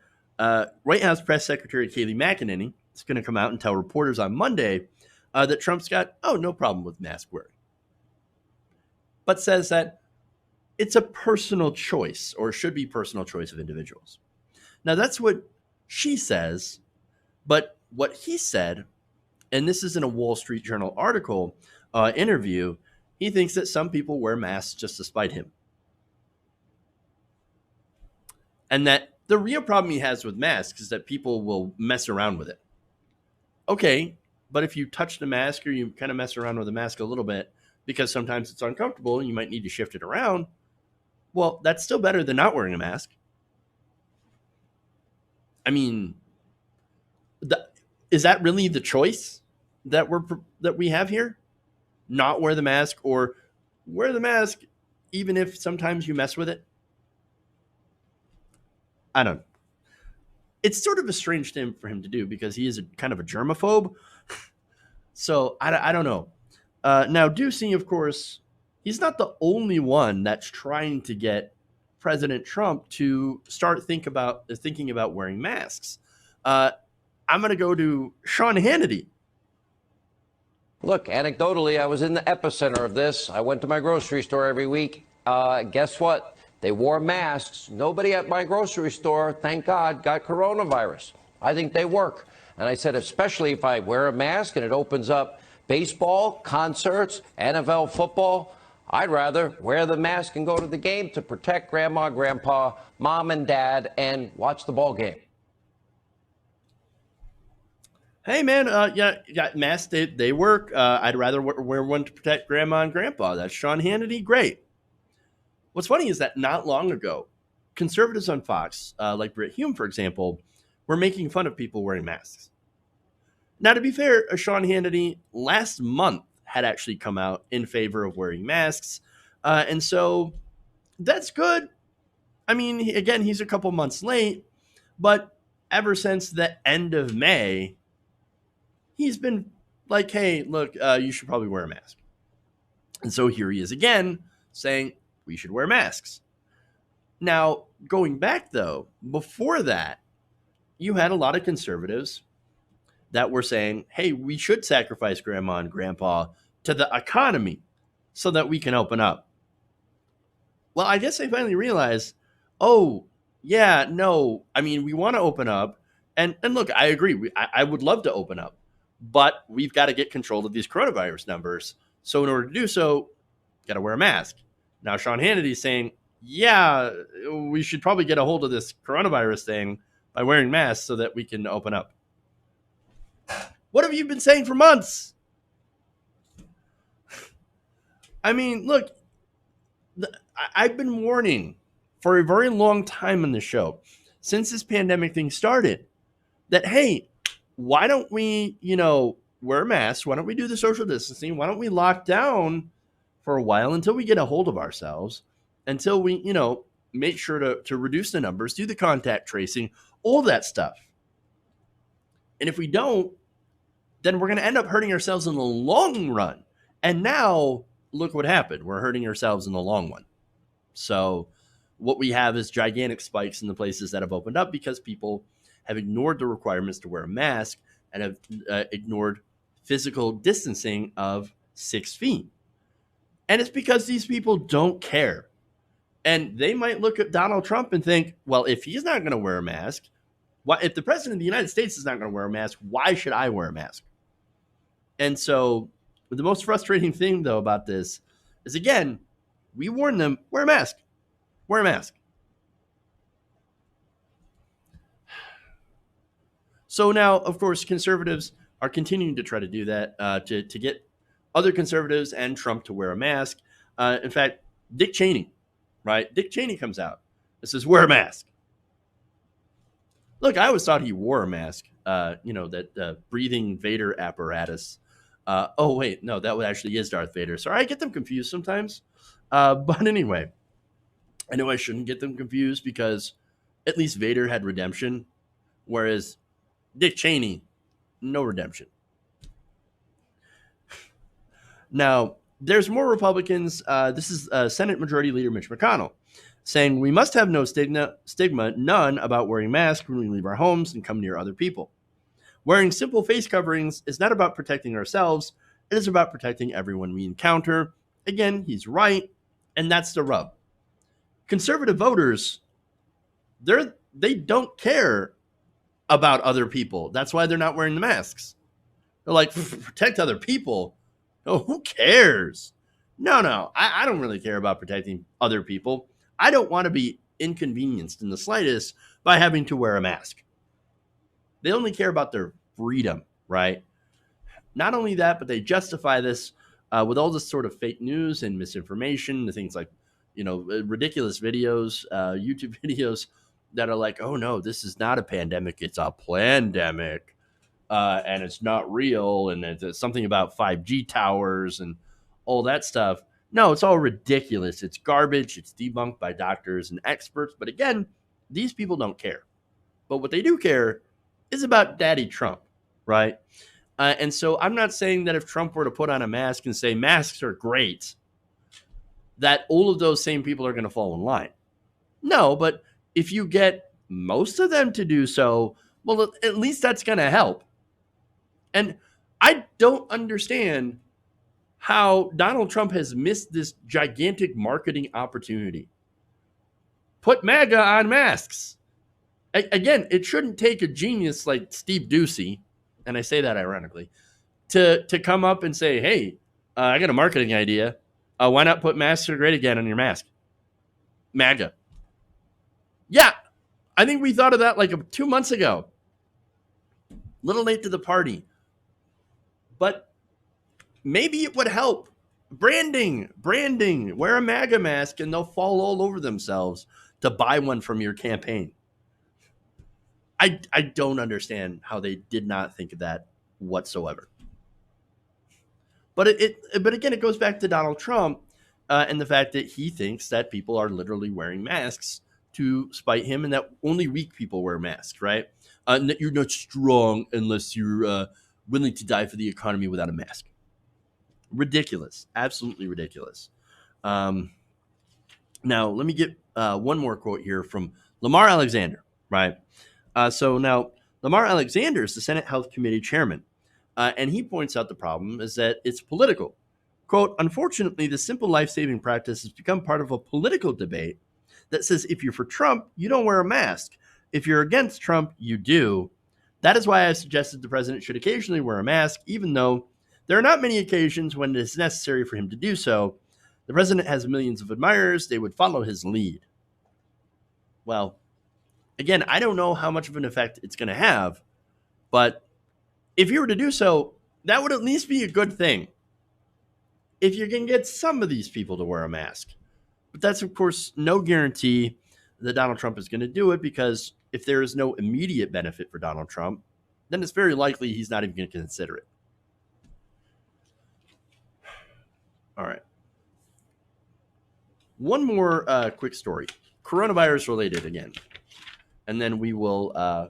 White House Press Secretary Kayleigh McEnany is going to come out and tell reporters on Monday that Trump's got, no problem with mask wearing. But says that it's a personal choice, or should be personal choice of individuals. Now, that's what she says, but what he said, and this is in a Wall Street Journal article, interview, he thinks that some people wear masks just to spite him. And that the real problem he has with masks is that people will mess around with it. Okay, but if you touch the mask or you kind of mess around with the mask a little bit, because sometimes it's uncomfortable and you might need to shift it around, well, that's still better than not wearing a mask. I mean, is that really the choice that we have here? Not wear the mask, or wear the mask even if sometimes you mess with it? I don't know. It's sort of a strange thing for him to do because he is kind of a germaphobe. So I don't know. Now, Doocy, of course, he's not the only one that's trying to get President Trump to start thinking about wearing masks. I'm going to go to Sean Hannity. Look, anecdotally, I was in the epicenter of this. I went to my grocery store every week. Guess what? They wore masks. Nobody at my grocery store, thank God, got coronavirus. I think they work. And I said, especially if I wear a mask and it opens up baseball, concerts, NFL football, I'd rather wear the mask and go to the game to protect grandma, grandpa, mom, and dad, and watch the ball game. Hey, man, yeah, masks, they work. I'd rather wear one to protect grandma and grandpa. That's Sean Hannity. Great. What's funny is that not long ago, conservatives on Fox, like Brit Hume, for example, were making fun of people wearing masks. Now, to be fair, Sean Hannity last month had actually come out in favor of wearing masks. And so that's good. I mean, again, he's a couple months late, but ever since the end of May, he's been like, hey, look, you should probably wear a mask. And so here he is again saying we should wear masks. Now, going back, though, before that, you had a lot of conservatives that were saying, hey, we should sacrifice grandma and grandpa to the economy so that we can open up. Well, I guess I finally realized, oh, yeah, no, I mean, we want to open up. And look, I agree. I would love to open up, but we've got to get control of these coronavirus numbers. So in order to do so, got to wear a mask. Now, Sean Hannity is saying, yeah, we should probably get a hold of this coronavirus thing by wearing masks so that we can open up. What have you been saying for months? I mean, look, I've been warning for a very long time on the show, since this pandemic thing started, that, hey, why don't we, wear masks? Why don't we do the social distancing? Why don't we lock down for a while until we get a hold of ourselves, until we, make sure to reduce the numbers, do the contact tracing, all that stuff. And if we don't, then we're going to end up hurting ourselves in the long run. And now look what happened. We're hurting ourselves in the long run. So what we have is gigantic spikes in the places that have opened up because people have ignored the requirements to wear a mask and have ignored physical distancing of 6 feet. And it's because these people don't care. And they might look at Donald Trump and think, well, if he's not going to wear a mask, if the president of the United States is not going to wear a mask, why should I wear a mask? And so the most frustrating thing, though, about this is, again, we warn them, wear a mask. Wear a mask. So now, of course, conservatives are continuing to try to do that, to get other conservatives and Trump to wear a mask. In fact, Dick Cheney, right? Dick Cheney comes out and says, wear a mask. Look, I always thought he wore a mask, that breathing Vader apparatus. Oh, wait, no, that actually is Darth Vader. Sorry, I get them confused sometimes. But anyway, I know I shouldn't get them confused because at least Vader had redemption, whereas Dick Cheney, no redemption. Now, there's more Republicans. This is Senate Majority Leader Mitch McConnell saying we must have no stigma, none about wearing masks when we leave our homes and come near other people. Wearing simple face coverings is not about protecting ourselves. It is about protecting everyone we encounter. Again, he's right, and that's the rub. Conservative voters, they don't care about other people. That's why they're not wearing the masks. They're like, protect other people? Oh, who cares? No, I don't really care about protecting other people. I don't want to be inconvenienced in the slightest by having to wear a mask. They only care about their freedom, right? Not only that, but they justify this with all this sort of fake news and misinformation, the things like, ridiculous videos, YouTube videos that are like, oh no, this is not a pandemic, it's a plandemic, and it's not real, and it's something about 5G towers and all that stuff. No, it's all ridiculous. It's garbage. It's debunked by doctors and experts. But again, these people don't care. But what they do care is about Daddy Trump, right? And so I'm not saying that if Trump were to put on a mask and say masks are great, that all of those same people are going to fall in line. No, but if you get most of them to do so, well, at least that's going to help. And I don't understand how Donald Trump has missed this gigantic marketing opportunity. Put MAGA on masks. Again, it shouldn't take a genius like Steve Doocy, and I say that ironically, to come up and say, hey, I got a marketing idea. Why not put masks are great again on your mask? MAGA. Yeah, I think we thought of that like 2 months ago. Little late to the party. But maybe it would help. Branding. Wear a MAGA mask and they'll fall all over themselves to buy one from your campaign. I don't understand how they did not think of that whatsoever. But again, it goes back to Donald Trump and the fact that he thinks that people are literally wearing masks to spite him and that only weak people wear masks, right? And that you're not strong unless you're willing to die for the economy without a mask. Ridiculous. Absolutely ridiculous. Now, let me get one more quote here from Lamar Alexander, right? So now, Lamar Alexander is the Senate Health Committee chairman, and he points out the problem is that it's political. Quote, unfortunately, the simple life-saving practice has become part of a political debate that says if you're for Trump, you don't wear a mask. If you're against Trump, you do. That is why I've suggested the president should occasionally wear a mask, even though there are not many occasions when it is necessary for him to do so. The president has millions of admirers. They would follow his lead. Well, again, I don't know how much of an effect it's going to have, but if you were to do so, that would at least be a good thing. If you can get some of these people to wear a mask. But that's, of course, no guarantee. that Donald Trump is going to do it, because if there is no immediate benefit for Donald Trump, then it's very likely he's not even going to consider it. All right. One more quick story, coronavirus related again, and then we will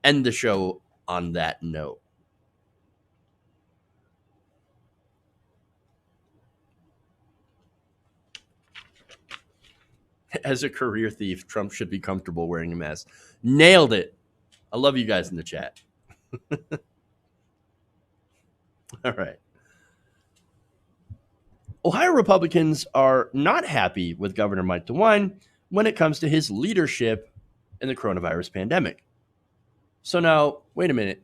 end the show on that note. As a career thief, Trump should be comfortable wearing a mask. Nailed it. I love you guys in the chat. All right. Ohio Republicans are not happy with Governor Mike DeWine when it comes to his leadership in the coronavirus pandemic. So now, wait a minute.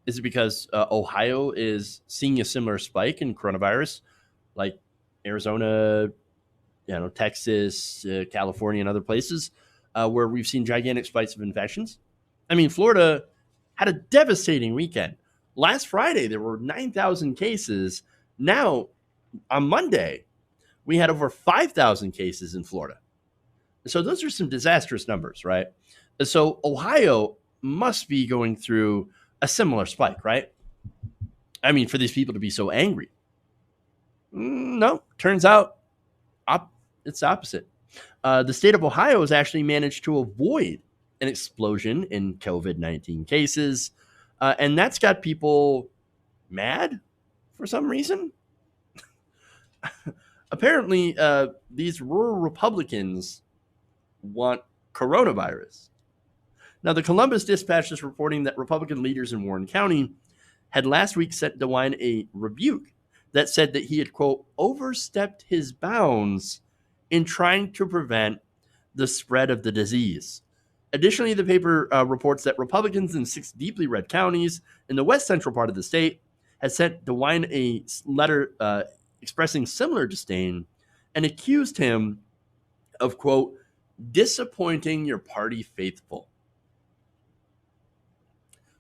Is it because Ohio is seeing a similar spike in coronavirus, like Arizona, Texas, California, and other places where we've seen gigantic spikes of infections? I mean, Florida had a devastating weekend. Last Friday, there were 9,000 cases. Now, on Monday, we had over 5,000 cases in Florida. So those are some disastrous numbers, right? So Ohio must be going through a similar spike, right? I mean, for these people to be so angry. No, turns out it's the opposite. The state of Ohio has actually managed to avoid an explosion in COVID-19 cases, and that's got people mad for some reason. Apparently, these rural Republicans want coronavirus. Now, the Columbus Dispatch is reporting that Republican leaders in Warren County had last week sent DeWine a rebuke that said that he had, quote, overstepped his bounds in trying to prevent the spread of the disease. Additionally, the paper reports that Republicans in 6 deeply red counties in the west central part of the state had sent DeWine a letter expressing similar disdain and accused him of, quote, disappointing your party faithful.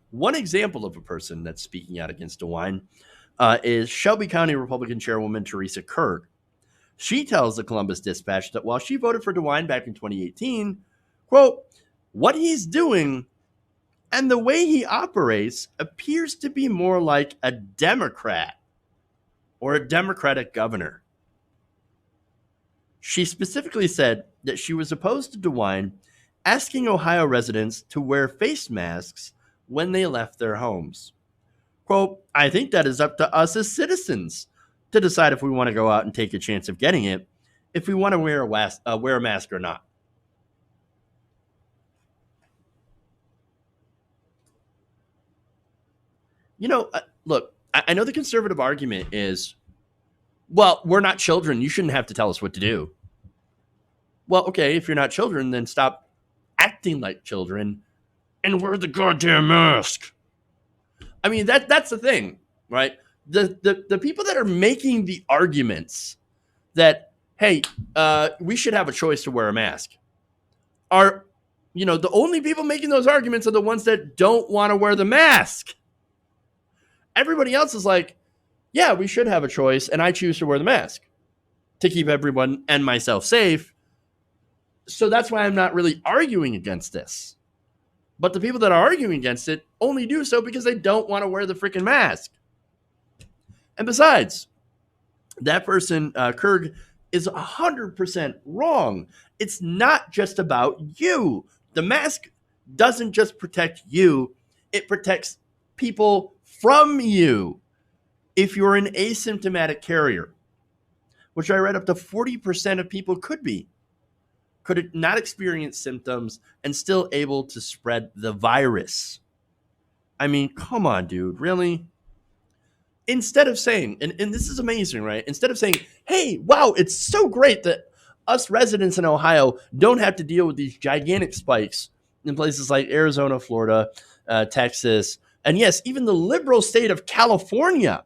One example of a person that's speaking out against DeWine is Shelby County Republican Chairwoman Teresa Kirk. She tells the Columbus Dispatch that while she voted for DeWine back in 2018, quote, what he's doing and the way he operates appears to be more like a Democrat or a Democratic governor. She specifically said that she was opposed to DeWine asking Ohio residents to wear face masks when they left their homes. Quote, I think that is up to us as citizens to decide if we want to go out and take a chance of getting it, if we want to wear a mask or not. Look, I know the conservative argument is, well, we're not children. You shouldn't have to tell us what to do. Well, okay, if you're not children, then stop acting like children and wear the goddamn mask. I mean, that's the thing, right? The people that are making the arguments that, hey, we should have a choice to wear a mask are, the only people making those arguments are the ones that don't want to wear the mask. Everybody else is like, yeah, we should have a choice, and I choose to wear the mask to keep everyone and myself safe. So that's why I'm not really arguing against this. But the people that are arguing against it only do so because they don't want to wear the freaking mask. And besides, that person, Kurg, is 100% wrong. It's not just about you. The mask doesn't just protect you. It protects people from you. If you're an asymptomatic carrier, which I read up to 40% of people could not experience symptoms and still able to spread the virus. I mean, come on, dude, really? Instead of saying, and this is amazing, right? Instead of saying, hey, wow, it's so great that us residents in Ohio don't have to deal with these gigantic spikes in places like Arizona, Florida, Texas, and yes, even the liberal state of California.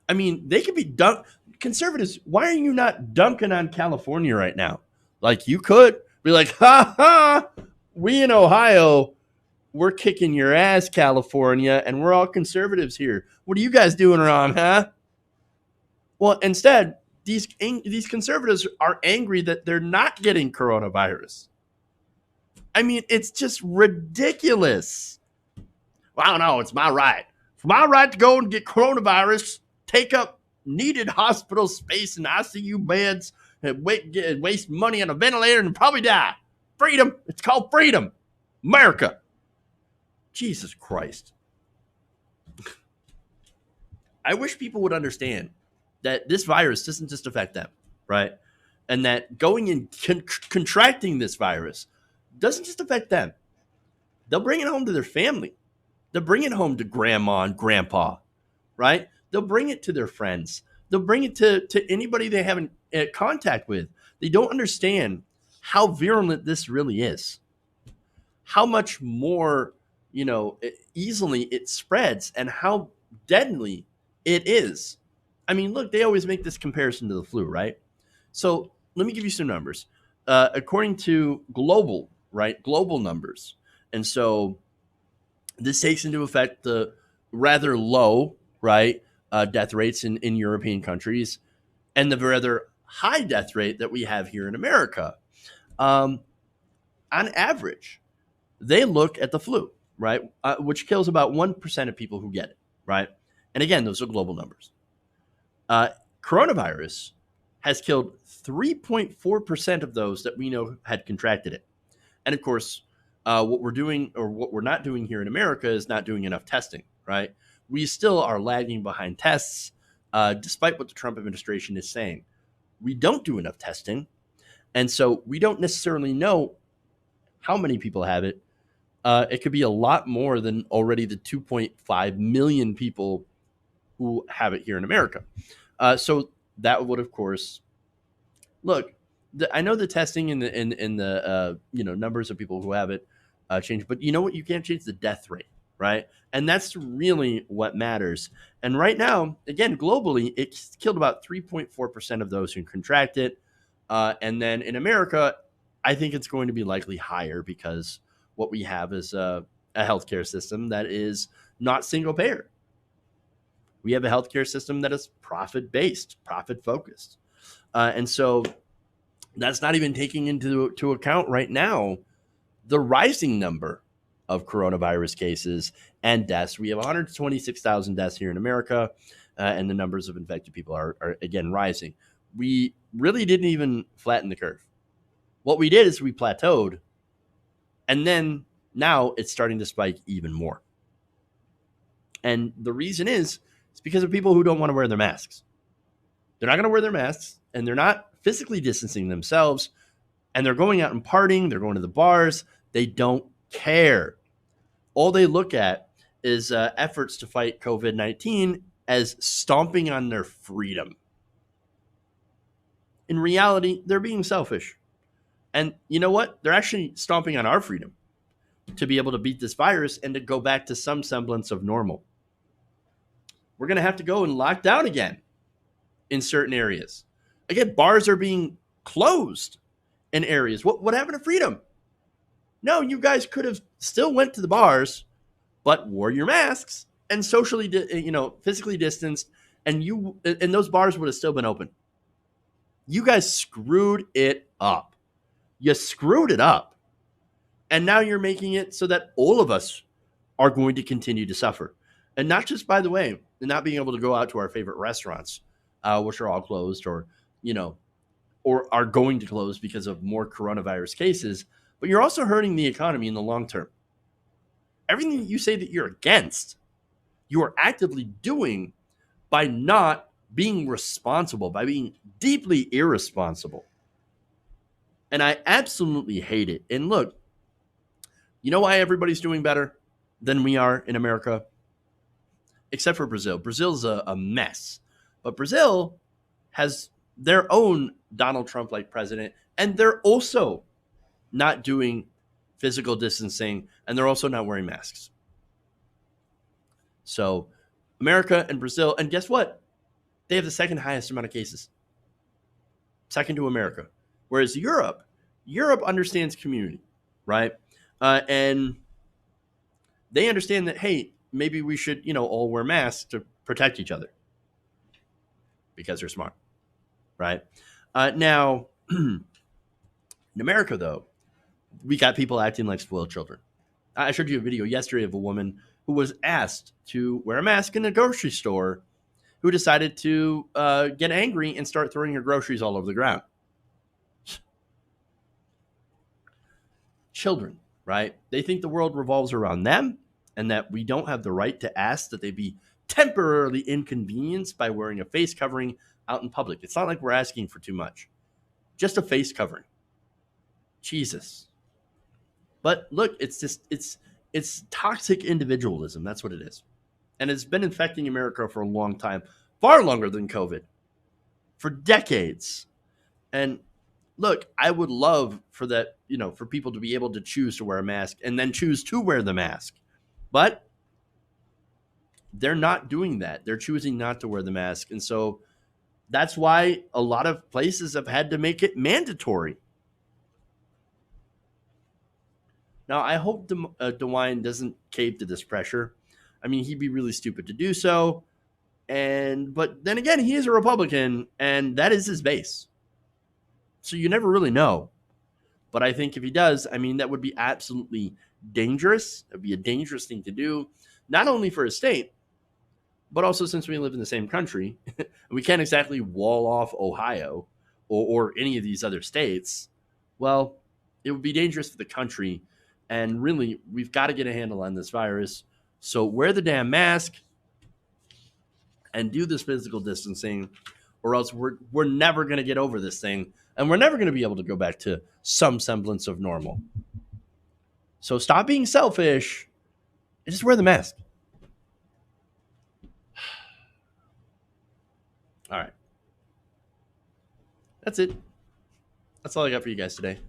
I mean, they could be conservatives, why are you not dunking on California right now? Like, you could be like, ha ha, we in Ohio, we're kicking your ass, California, and we're all conservatives here. What are you guys doing wrong, huh? Well, instead, these conservatives are angry that they're not getting coronavirus. I mean, it's just ridiculous. Well, I don't know. It's my right. It's my right to go and get coronavirus, take up needed hospital space and ICU beds, and waste money on a ventilator and probably die. Freedom. It's called freedom. America. Jesus Christ. I wish people would understand that this virus doesn't just affect them, right? And that going and contracting this virus doesn't just affect them. They'll bring it home to their family. They'll bring it home to grandma and grandpa, right? They'll bring it to their friends. They'll bring it to anybody they haven't contact with. They don't understand how virulent this really is, how much more, easily it spreads and how deadly it is. I mean, look, they always make this comparison to the flu, right? So let me give you some numbers. According to global numbers. And so this takes into effect the rather low, right, death rates in European countries and the rather high death rate that we have here in America. On average, they look at the flu, right, which kills about 1% of people who get it, right? And again, those are global numbers. Coronavirus has killed 3.4% of those that we know had contracted it. And of course, what we're doing or what we're not doing here in America is not doing enough testing, right? We still are lagging behind tests, despite what the Trump administration is saying. We don't do enough testing. And so we don't necessarily know how many people have it. It could be a lot more than already the 2.5 million people who have it here in America. So that would, of course, look. I know the testing and the numbers of people who have it change, but you know what? You can't change the death rate, right? And that's really what matters. And right now, again, globally, it's killed about 3.4% of those who contract it. And then in America, I think it's going to be likely higher because what we have is a healthcare system that is not single payer. We have a healthcare system that is profit-based, profit-focused. And so that's not even taking into account right now the rising number of coronavirus cases and deaths. We have 126,000 deaths here in America, and the numbers of infected people are again rising. We really didn't even flatten the curve. What we did is we plateaued, and then now it's starting to spike even more. And the reason is it's because of people who don't want to wear their masks. They're not going to wear their masks, and they're not physically distancing themselves, and they're going out and partying. They're going to the bars. They don't care. All they look at is efforts to fight COVID-19 as stomping on their freedom. In reality, they're being selfish. And you know what? They're actually stomping on our freedom to be able to beat this virus and to go back to some semblance of normal. We're going to have to go and lock down again in certain areas. Again, bars are being closed in areas. What happened to freedom? No, you guys could have still went to the bars, but wore your masks and socially, physically distanced, and those bars would have still been open. You guys screwed it up. You screwed it up. And now you're making it so that all of us are going to continue to suffer. And not just, by the way, not being able to go out to our favorite restaurants, which are all closed or are going to close because of more coronavirus cases, but you're also hurting the economy in the long term. Everything that you say that you're against, you are actively doing by not being responsible, by being deeply irresponsible. And I absolutely hate it. And look, you know why everybody's doing better than we are in America? Except for Brazil. Brazil's a mess. But Brazil has their own Donald Trump-like president, and they're also not doing physical distancing, and they're also not wearing masks. So America and Brazil, and guess what? They have the second highest amount of cases. Second to America. Whereas Europe understands community, right? And they understand that, hey, maybe we should, all wear masks to protect each other because they're smart. right? Now, in America, though, we got people acting like spoiled children. I showed you a video yesterday of a woman who was asked to wear a mask in a grocery store who decided to get angry and start throwing her groceries all over the ground. Children, right? They think the world revolves around them and that we don't have the right to ask that they be temporarily inconvenienced by wearing a face covering out in public. It's not like we're asking for too much. Just a face covering. Jesus. But look, it's toxic individualism. That's what it is. And it's been infecting America for a long time, far longer than COVID, for decades. And look, I would love for that, for people to be able to choose to wear a mask and then choose to wear the mask. But they're not doing that. They're choosing not to wear the mask. And so that's why a lot of places have had to make it mandatory. Now, I hope DeWine doesn't cave to this pressure. I mean, he'd be really stupid to do so. But then again, he is a Republican, and that is his base. So you never really know. But I think if he does, I mean, that would be absolutely dangerous. It would be a dangerous thing to do, not only for his state, but also since we live in the same country. We can't exactly wall off Ohio or any of these other states. Well, it would be dangerous for the country. And really, we've got to get a handle on this virus. So wear the damn mask and do this physical distancing, or else we're never going to get over this thing. And we're never going to be able to go back to some semblance of normal. So stop being selfish and just wear the mask. All right. That's it. That's all I got for you guys today.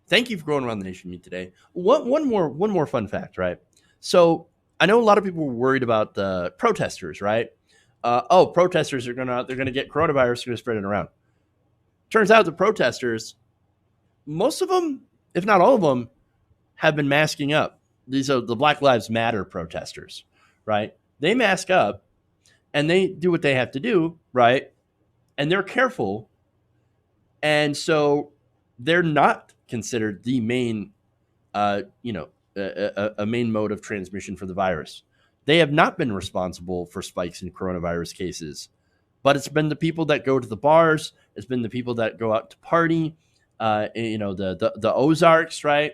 Thank you for going around the nation with me today. One more fun fact, right? So I know a lot of people were worried about the protesters, right? Protesters they're gonna get coronavirus, they're gonna spread it around. Turns out the protesters, most of them, if not all of them, have been masking up. These are the Black Lives Matter protesters, right? They mask up and they do what they have to do, right? And they're careful. And so they're not considered the main, a main mode of transmission for the virus. They have not been responsible for spikes in coronavirus cases, but it's been the people that go to the bars. It's been the people that go out to party, the Ozarks, right?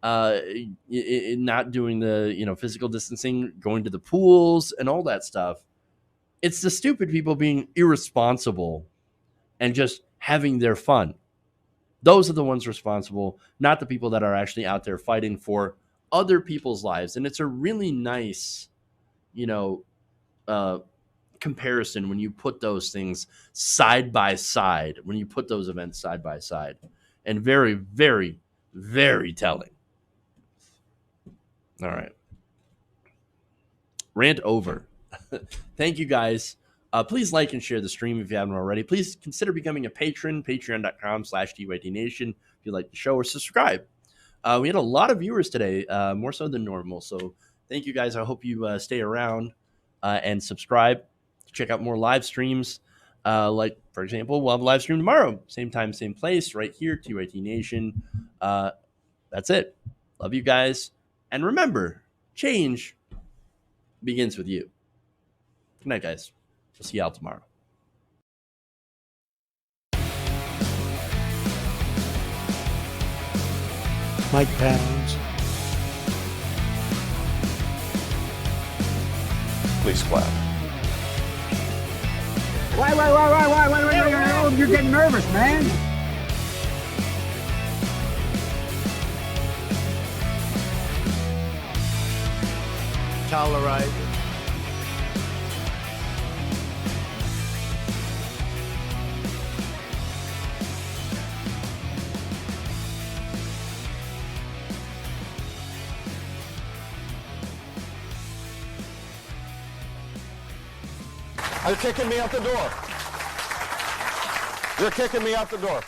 Not doing the, physical distancing, going to the pools and all that stuff. It's the stupid people being irresponsible and just having their fun. Those are the ones responsible, not the people that are actually out there fighting for other people's lives. And it's a really nice, comparison when you put those things side by side, when you put those events side by side. And very, very, very telling. All right. Rant over. Thank you, guys. Please like and share the stream if you haven't already. Please consider becoming a patron, patreon.com/TYTNation if you like the show, or subscribe. We had a lot of viewers today, more so than normal. So thank you, guys. I hope you stay around and subscribe. Check out more live streams. Like, for example, we'll have a live stream tomorrow. Same time, same place, right here, TYT Nation. That's it. Love you guys. And remember, change begins with you. Good night, guys. We'll see y'all tomorrow. Mike Pounds. Please clap. Why? You're getting nervous, man. Tolerate. You're kicking me out the door. You're kicking me out the door.